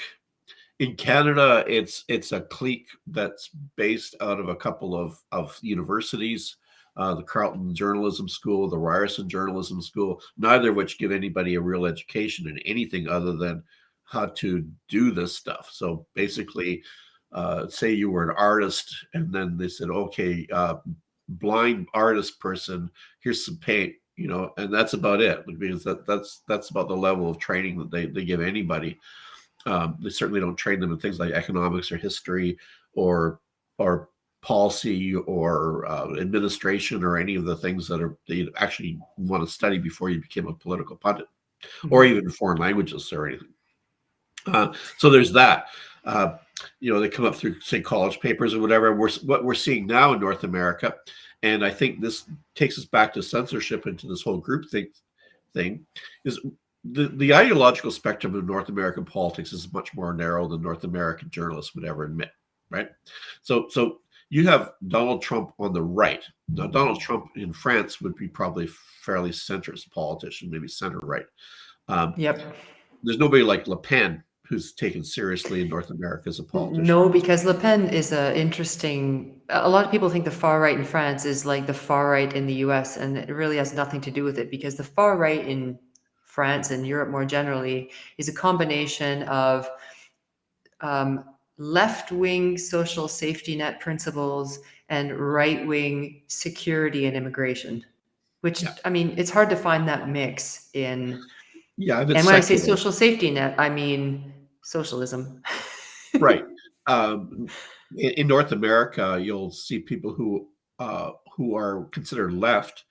In Canada, it's a clique that's based out of a couple of universities, the Carleton Journalism School, the Ryerson Journalism School, neither of which give anybody a real education in anything other than how to do this stuff. So basically, say you were an artist, and then they said, okay, blind artist person, here's some paint, and that's about it, because that's about the level of training that they give anybody. They certainly don't train them in things like economics or history or policy or administration, or any of the things that you actually want to study before you became a political pundit, or Mm-hmm. even foreign languages or anything. So there's that. They come up through, say, college papers or whatever. What we're seeing now in North America, and I think this takes us back to censorship, into this whole group thing, is the ideological spectrum of North American politics is much more narrow than North American journalists would ever admit, right? So you have Donald Trump on the right. Now, Donald Trump in France would be probably fairly centrist politician, maybe center right. Um, Yep. there's nobody like Le Pen who's taken seriously in North America as a politician. No, because Le Pen is a interesting. A lot of people think the far right in France is like the far right in the US, and it really has nothing to do with it, because the far right in France and Europe more generally is a combination of left-wing social safety net principles and right-wing security and immigration, which, Yeah, I mean, it's hard to find that mix in. yeah, and it's And when I say secular, social safety net, I mean socialism. right? In North America, you'll see people who are considered left,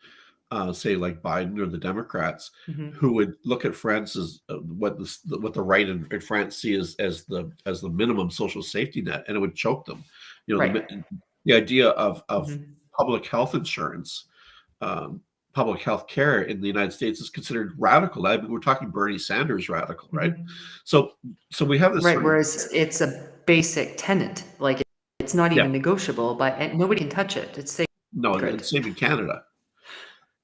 say like Biden or the Democrats, Mhm. who would look at France as what the right in France see as the minimum social safety net, and it would choke them. Right. The idea of Mhm. public health insurance, um, public health care in the United States is considered radical. I mean, we're talking Bernie Sanders radical, right? Mhm. So we have this Right. sort of, Whereas it's a basic tenant, like it's not yeah, even negotiable, and nobody can touch it. It's no, sacred. and same in Canada.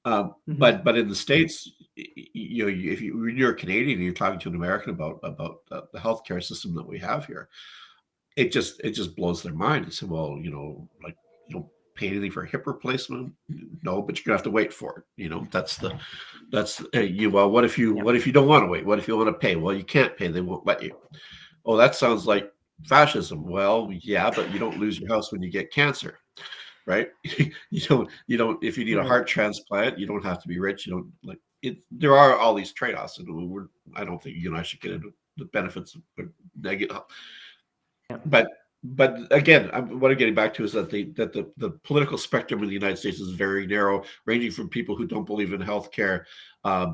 Mhm. But in the States, if when you're a Canadian and you're talking to an American about the healthcare system that we have here, it just blows their mind. They say, well, like, you don't pay anything for a hip replacement, no, but you're gonna have to wait for it. Well, Yep. what if you don't want to wait? What if you want to pay? Well, you can't pay. They won't let you. Oh, that sounds like fascism. Well, yeah, but you don't lose your house when you get cancer, right? You don't if you need a Right. heart transplant, you don't have to be rich. You don't like it. There are all these trade-offs, and I don't think I should get into the benefits of negative. Yep. But again, what I'm getting back to is that the political spectrum in the United States is very narrow, ranging from people who don't believe in healthcare,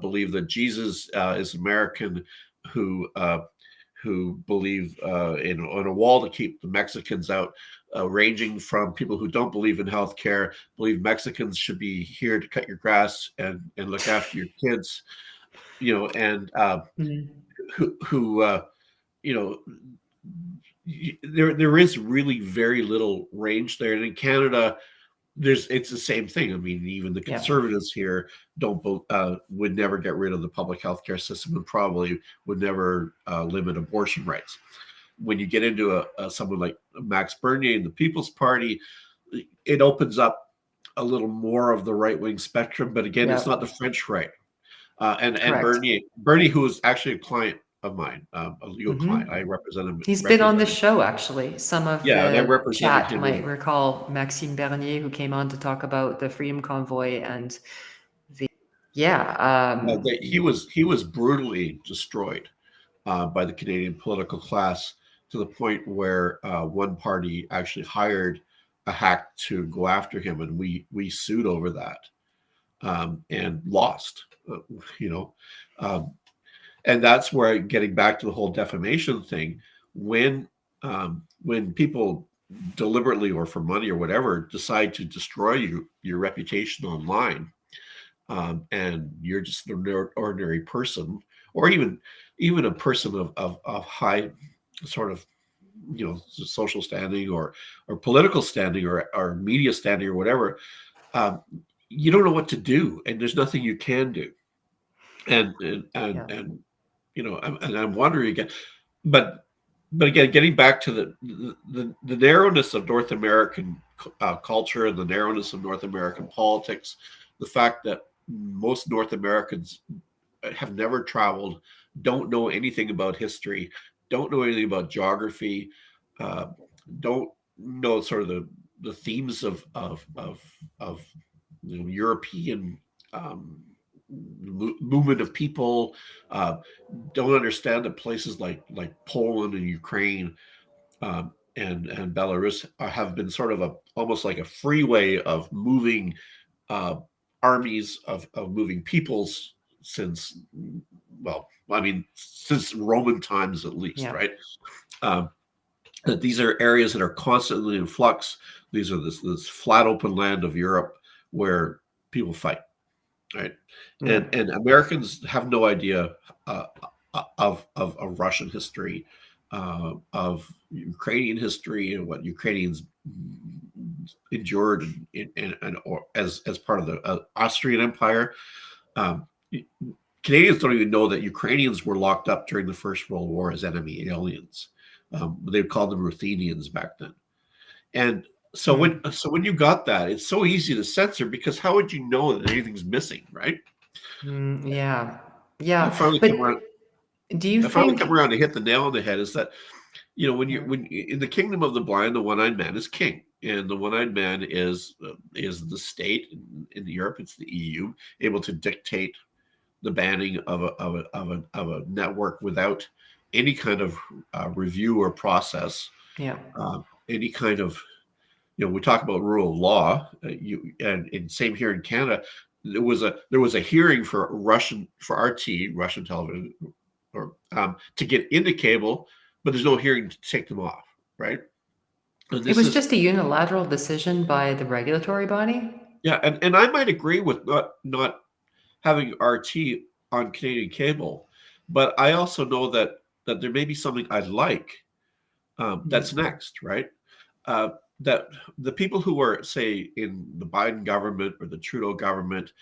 believe that Jesus is American, who believe in a wall to keep the Mexicans out, ranging from people who don't believe in healthcare, believe Mexicans should be here to cut your grass and look after your kids, and Mhm. who you know there is really very little range there. And in Canada, it's the same thing. I mean, even the Yep. conservatives here would never get rid of the public health care system, and probably would never limit abortion rights. when you get into someone like Max Bernier and the People's Party, it opens up a little more of the right wing spectrum. But again, it's Yeah, not the French right. And correct. Bernie, who is actually a client of mine, a legal client, Hmm. I He's been on this show, actually. Some of Yeah, and I the represented chat him might in. recall Maxime Bernier, who came on to talk about the Freedom Convoy and the, yeah, He was brutally destroyed by the Canadian political class to the point where one party actually hired a hack to go after him, and we sued over that and lost. You know, um, and that's where getting back to the whole defamation thing, when people deliberately or for money or whatever decide to destroy your reputation online, and you're just an ordinary person, or even a person of high sort of social standing or political standing or media standing or whatever, um, you don't know what to do, and there's nothing you can do, yeah, and and I'm wondering again, but again, getting back to the narrowness of North American culture and the narrowness of North American politics, the fact that most North Americans have never traveled, don't know anything about history, don't know anything about geography, uh, don't know sort of the themes of European movement of people, uh, don't understand that places like Poland and Ukraine, and Belarus have been sort of almost like a freeway of moving uh, armies of moving peoples since, well, I mean, since Roman times at least, yeah, right? Um, that these are areas that are constantly in flux. These are this flat open land of Europe where people fight, right? yeah. And Americans have no idea uh, of Russian history, of Ukrainian history, and what Ukrainians endured or as part of the Austrian Empire. Um, Canadians don't even know that Ukrainians were locked up during the First World War as enemy aliens. They called them Ruthenians back then. And Hmm. so when you got that, it's so easy to censor, because how would you know that anything's missing, right? Yeah, I yeah. finally But come around. do you I finally think? come around to hit the nail on the head. Is that Yeah, when in the kingdom of the blind, the one-eyed man is king, and the one-eyed man is the state in Europe. It's the EU, able to dictate the banning of a network without any kind of review or process, yeah. any kind of we talk about rule of law, and same here in Canada. There was a hearing for RT, Russian television, or to get into cable, but there's no hearing to take them off, right? And It this was is just a unilateral decision by the regulatory body. yeah, and I might agree with not having RT on Canadian cable, but I also know that there may be something I like that's Mm. next, right? Uh, that the people who are, say, in the Biden government or the Trudeau government,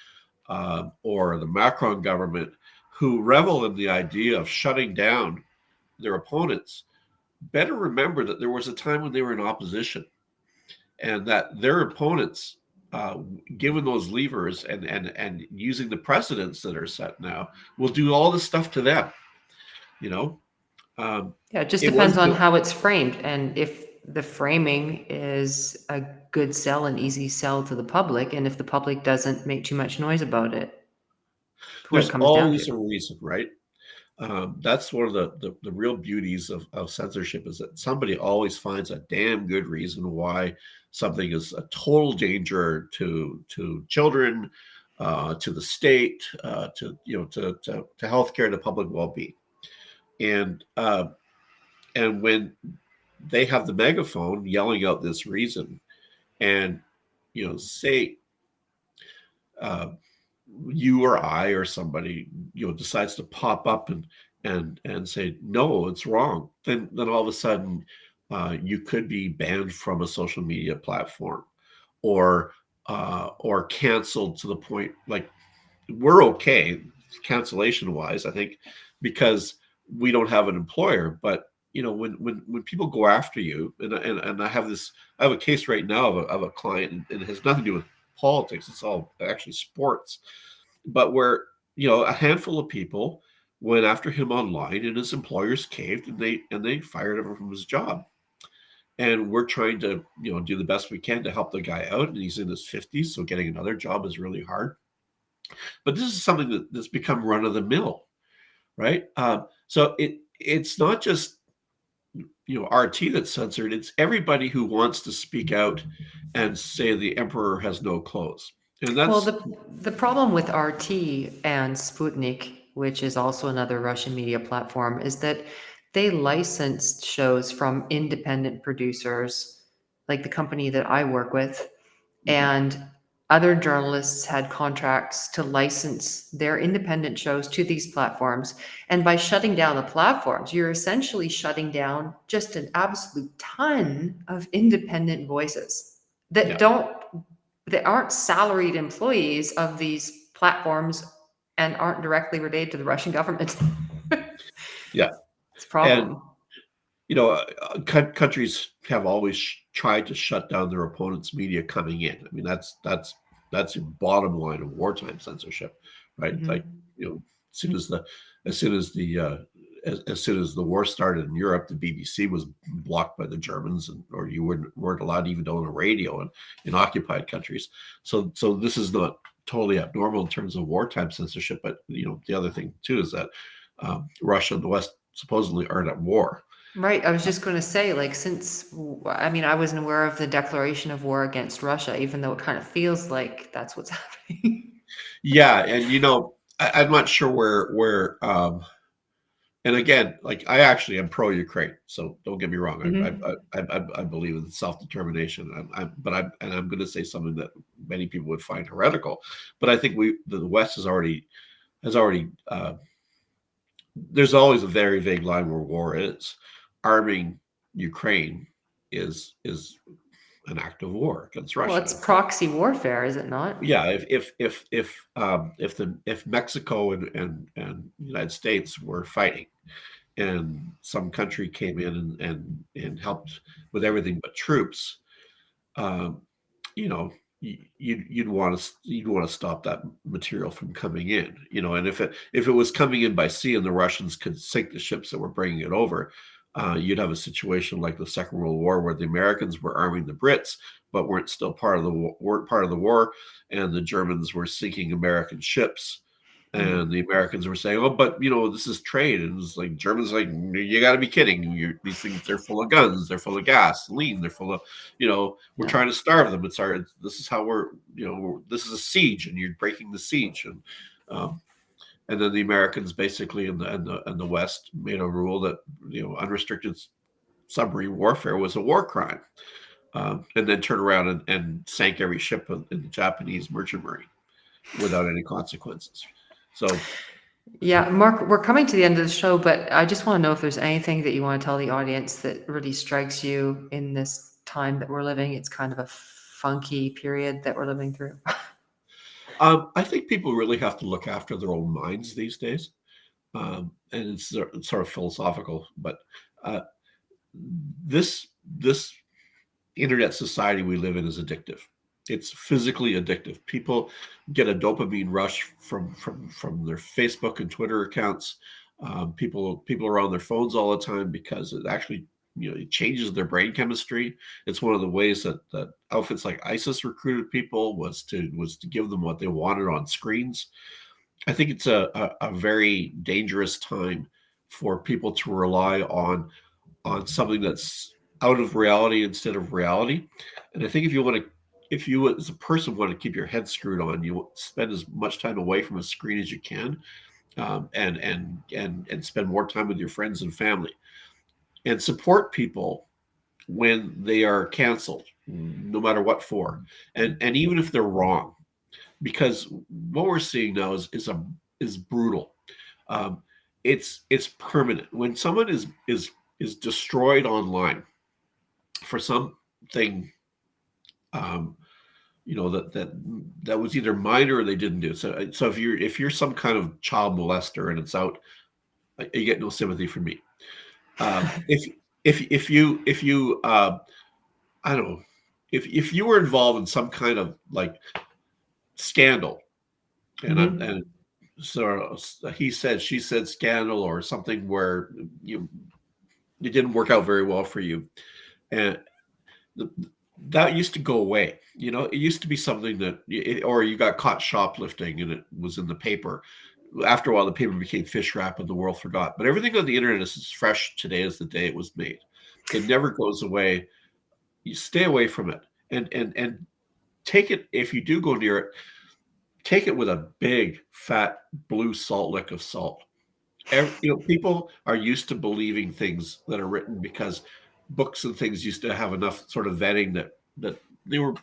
or the Macron government, who revel in the idea of shutting down their opponents, better remember that there was a time when they were in opposition, and that their opponents, uh, given those levers and using the precedents that are set now, will do all this stuff to them. You know, um, Yeah, it just it was depends on the how it's framed and if the framing is a good sell, an easy sell to the public, and if the public doesn't make too much noise about it. That's what it there's comes down always to. a reason, right? That's one of the real beauties of censorship, is that somebody always finds a damn good reason why something is a total danger to children, to the state, to healthcare, to public well-being, and when they have the megaphone yelling out this reason, and say, uh, you or I or somebody decides to pop up and say no, it's wrong, then all of a sudden you could be banned from a social media platform, or canceled to the point, like, we're okay cancellation wise, I think, because we don't have an employer, but when people go after you, and I have a case right now of a client, and it has nothing to do with politics. It's all actually sports, but where a handful of people went after him online, and his employers caved, and they fired him from his job. And we're trying to do the best we can to help the guy out, and he's in his 50s, so getting another job is really hard. But this is something that's become run of the mill, right? So it's not just RT that's censored. It's everybody who wants to speak out and say the emperor has no clothes. And Well, that's the problem with RT and Sputnik, which is also another Russian media platform, is that they licensed shows from independent producers, like the company that I work with, and other journalists had contracts to license their independent shows to these platforms. And by shutting down the platforms, you're essentially shutting down just an absolute ton of independent voices that aren't salaried employees of these platforms and aren't directly related to the Russian government. yeah. It's a And problem. countries have always tried to shut down their opponents' media coming in. I mean, that's your bottom line of wartime censorship, right? Like, Mhm. as soon as the as soon as the as soon as the war started in Europe, the BBC was blocked by the Germans, or you weren't allowed to even own a radio in occupied countries. So this is not totally abnormal in terms of wartime censorship. But the other thing too is that Russia and the West supposedly aren't at war. Right. I was just going to say, like, I mean, I wasn't aware of the declaration of war against Russia, even though it kind of feels like that's what's happening. Yeah, and I'm not sure where and again, like, I actually am pro Ukraine, so don't get me wrong. Mhm. I believe in self determination. I'm going to say something that many people would find heretical, but I think the West has already there's always a very vague line where war is. Arming Ukraine is an act of war against Well, Russia. it's proxy warfare, is it not? Yeah, if Mexico and the United States were fighting, and some country came in and helped with everything but troops, um, you know, you'd want to stop that material from coming in, and if it was coming in by sea and the Russians could sink the ships that were bringing it over, you'd have a situation like the Second World War where the Americans were arming the Brits but weren't part of the war, and the Germans were sinking American ships. And Mhm. the Americans were saying, "Oh, but this is trade." And it's like Germans like, "You got to be kidding! These things, they're full of guns, they're full of gasoline, they're full of, we're Yeah. trying to starve them. This is how this is a siege, and you're breaking the siege." Um, and then the Americans basically in the West made a rule that unrestricted submarine warfare was a war crime, and then turned around and sank every ship in the Japanese merchant marine without any consequences. So. Yeah, Mark, we're coming to the end of the show, but I just want to know if there's anything that you want to tell the audience that really strikes you in this time that we're living. It's kind of a funky period that we're living through. I think people really have to look after their own minds these days, and it's sort of philosophical. But uh, this internet society we live in is addictive. It's physically addictive. People get a dopamine rush from their Facebook and Twitter accounts. People are on their phones all the time because it actually it changes their brain chemistry. It's one of the ways that outfits like ISIS recruited people was to give them what they wanted on screens. I think it's a very dangerous time for people to rely on something that's out of reality instead of reality. And I think if you as a person want to keep your head screwed on, you spend as much time away from a screen as you can, and spend more time with your friends and family, and support people when they are canceled, no matter what for, and even if they're wrong, because what we're seeing now is brutal. Um, it's permanent. When someone is destroyed online for something, um, that was either minor or they didn't do. So if you're some kind of child molester and it's out, you get no sympathy from me. If you I don't know, if you were involved in some kind of like scandal, Mhm. and so he said, she said scandal, or something where you it didn't work out very well for you, and the, that used to go away. It used to be something that, or you got caught shoplifting and it was in the paper. After a while, the paper became fish wrap and the world forgot. But everything on the internet is as fresh today as the day it was made. It never goes away. You stay away from it, and take it, if you do go near it, take it with a big fat blue salt lick of salt. People are used to believing things that are written because books and things used to have enough sort of vetting that they were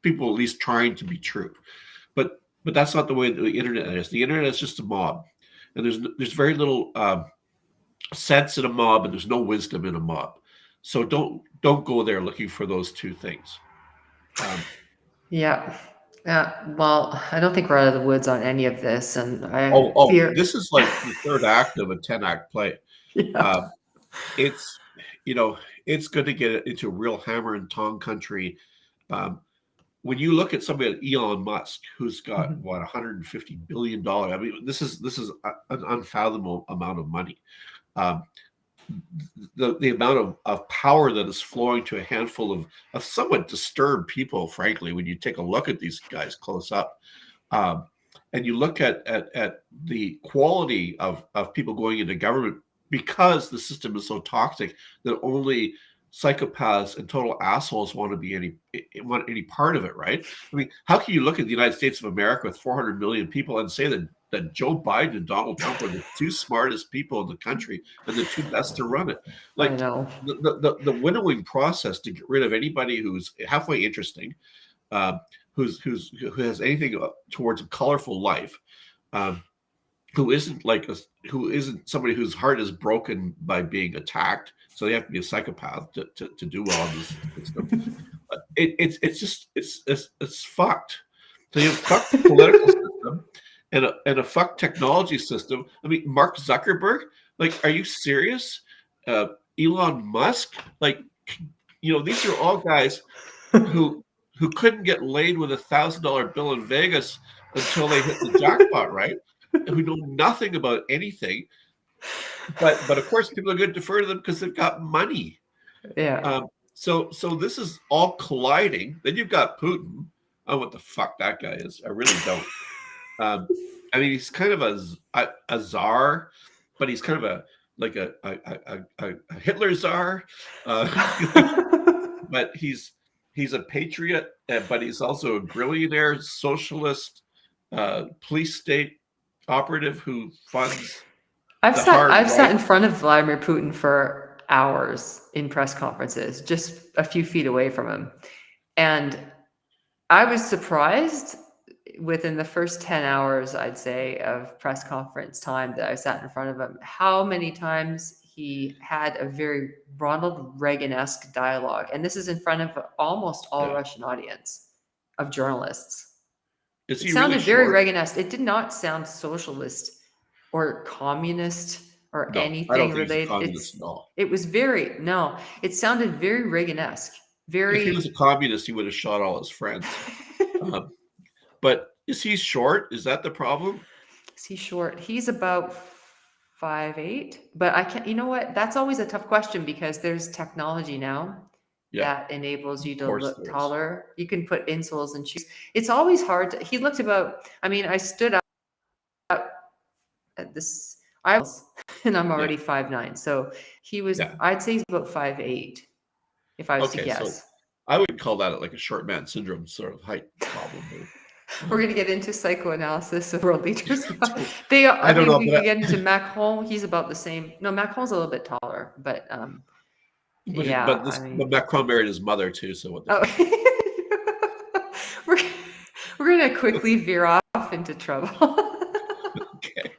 people at least trying to be true. But that's not the way the internet is. The internet is just a mob, and there's very little sense in a mob, and there's no wisdom in a mob. So don't go there looking for those two things. Yeah. Well, I don't think we're out of the woods on any of this, and I Oh, fear. this is like the third act of a 10-act play. Yeah. Um, it's you know it's going to get into real hammer and tong country. Um, when you look at somebody like Elon Musk, who's got Mhm. what $150 billion, I mean, this is an unfathomable amount of money. Um, the amount of power that is flowing to a handful of somewhat disturbed people, frankly, when you take a look at these guys close up. Um, and you look at the quality of people going into government, because the system is so toxic that only psychopaths and total assholes want any part of it, right? I mean, how can you look at the United States of America with 400 million people and say that Joe Biden and Donald Trump are the two smartest people in the country and the two best to run it? I Like know. the winnowing process to get rid of anybody who's halfway interesting, um, who has anything towards a colorful life, um, who isn't somebody whose heart is broken by being attacked. So they have to be a psychopath to do well in this system. It's fucked. So you have fucked political system and a fucked technology system. I mean, Mark Zuckerberg, like, are you serious? Uh, Elon Musk, like, these are all guys who who couldn't get laid with $1,000 bill in Vegas until they hit the jackpot, right? Who know nothing about anything, but of course people are going to defer to them because they've got money. Yeah. So this is all colliding. Then you've got Putin. I don't know what the fuck that guy is. I really don't. Um, I mean, he's kind of a czar, but he's kind of a Hitler czar. But he's a patriot, but he's also a billionaire socialist police state operative who funds the hard I've sat right. in front of Vladimir Putin for hours in press conferences, just a few feet away from him. And I was surprised within the first 10 hours, I'd say, of press conference time that I sat in front of him, how many times he had a very Ronald Reagan-esque dialogue. And this is in front of almost all Yeah. Russian audience of journalists. Is It he really sounded very short? Reagan-esque. It did not sound socialist or communist or No, I don't anything think he's a related. communist at all. It was very, no, it sounded very Reagan-esque. If he was Very. a communist, he would have shot all his friends. But is he short? Is that the problem? Is he short? He's about 5'8", but I can't, you know what? That's always a tough question because there's technology now Yeah, that enables you of to course look there is. taller. You can put insoles and shoes. It's always hard he looked about, I mean, I stood up at this, I was, and I'm Yeah, already 5'9". So he was, yeah. I'd say he's about 5'8", if I was to Okay, so guess. I would call that like a short man syndrome sort of height problem. We're Um, going to get into psychoanalysis of world leaders. I I don't mean, know, we could get into Macron. He's about the same. No, Macron's a little bit taller, but yeah, I but mean, Macron married his mother too. So what the oh, fuck? we're we're going to quickly veer off into trouble. Okay.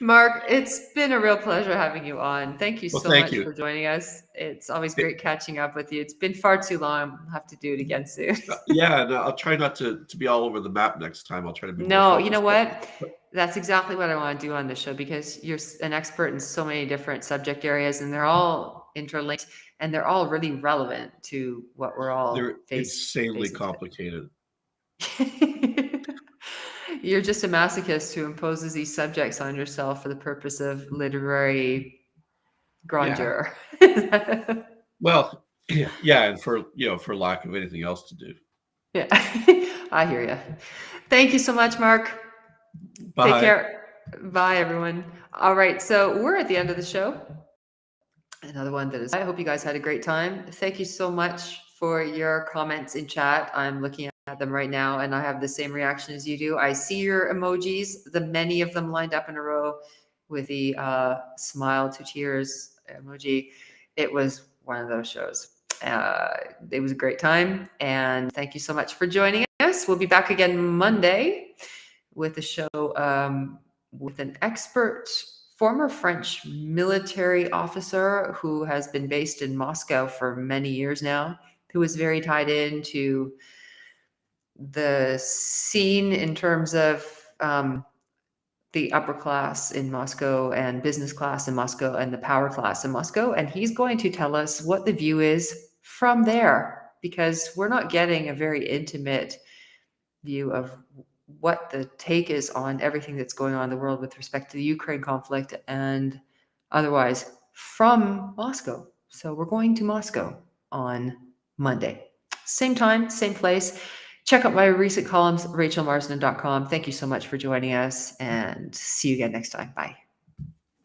Mark, it's been a real pleasure having you on. Thank you Well, so thank much you. for joining us. It's always great catching up with you. It's been far too long. We'll have to do it again soon. Yeah, no, I'll try not to be all over the map next time. I'll try to be more No, you know focused. what? That's exactly what I want to do on this show, because you're an expert in so many different subject areas, and they're all interlinked, and they're all really relevant to what we're all They're insanely facing complicated. today. You're just a masochist who imposes these subjects on yourself for the purpose of literary grandeur. Well, yeah, and for lack of anything else to do. Yeah, I hear you. Thank you so much, Mark. Take Bye. care. Bye, everyone. All right, so we're at the end of the show. Another one that is, I hope you guys had a great time. Thank you so much for your comments in chat. I'm looking at them right now, and I have the same reaction as you do. I see your emojis, the many of them lined up in a row with the smile to tears emoji. It was one of those shows. It was a great time, and thank you so much for joining us. We'll be back again Monday with a show with an expert former French military officer who has been based in Moscow for many years now, who is very tied into the scene in terms of the upper class in Moscow and business class in Moscow and the power class in Moscow. And he's going to tell us what the view is from there, because we're not getting a very intimate view of what the take is on everything that's going on in the world with respect to the Ukraine conflict and otherwise from Moscow. So we're going to Moscow on Monday. Same time, same place. Check out my recent columns, rachelmarsden.com. Thank you so much for joining us, and see you again next time. Bye.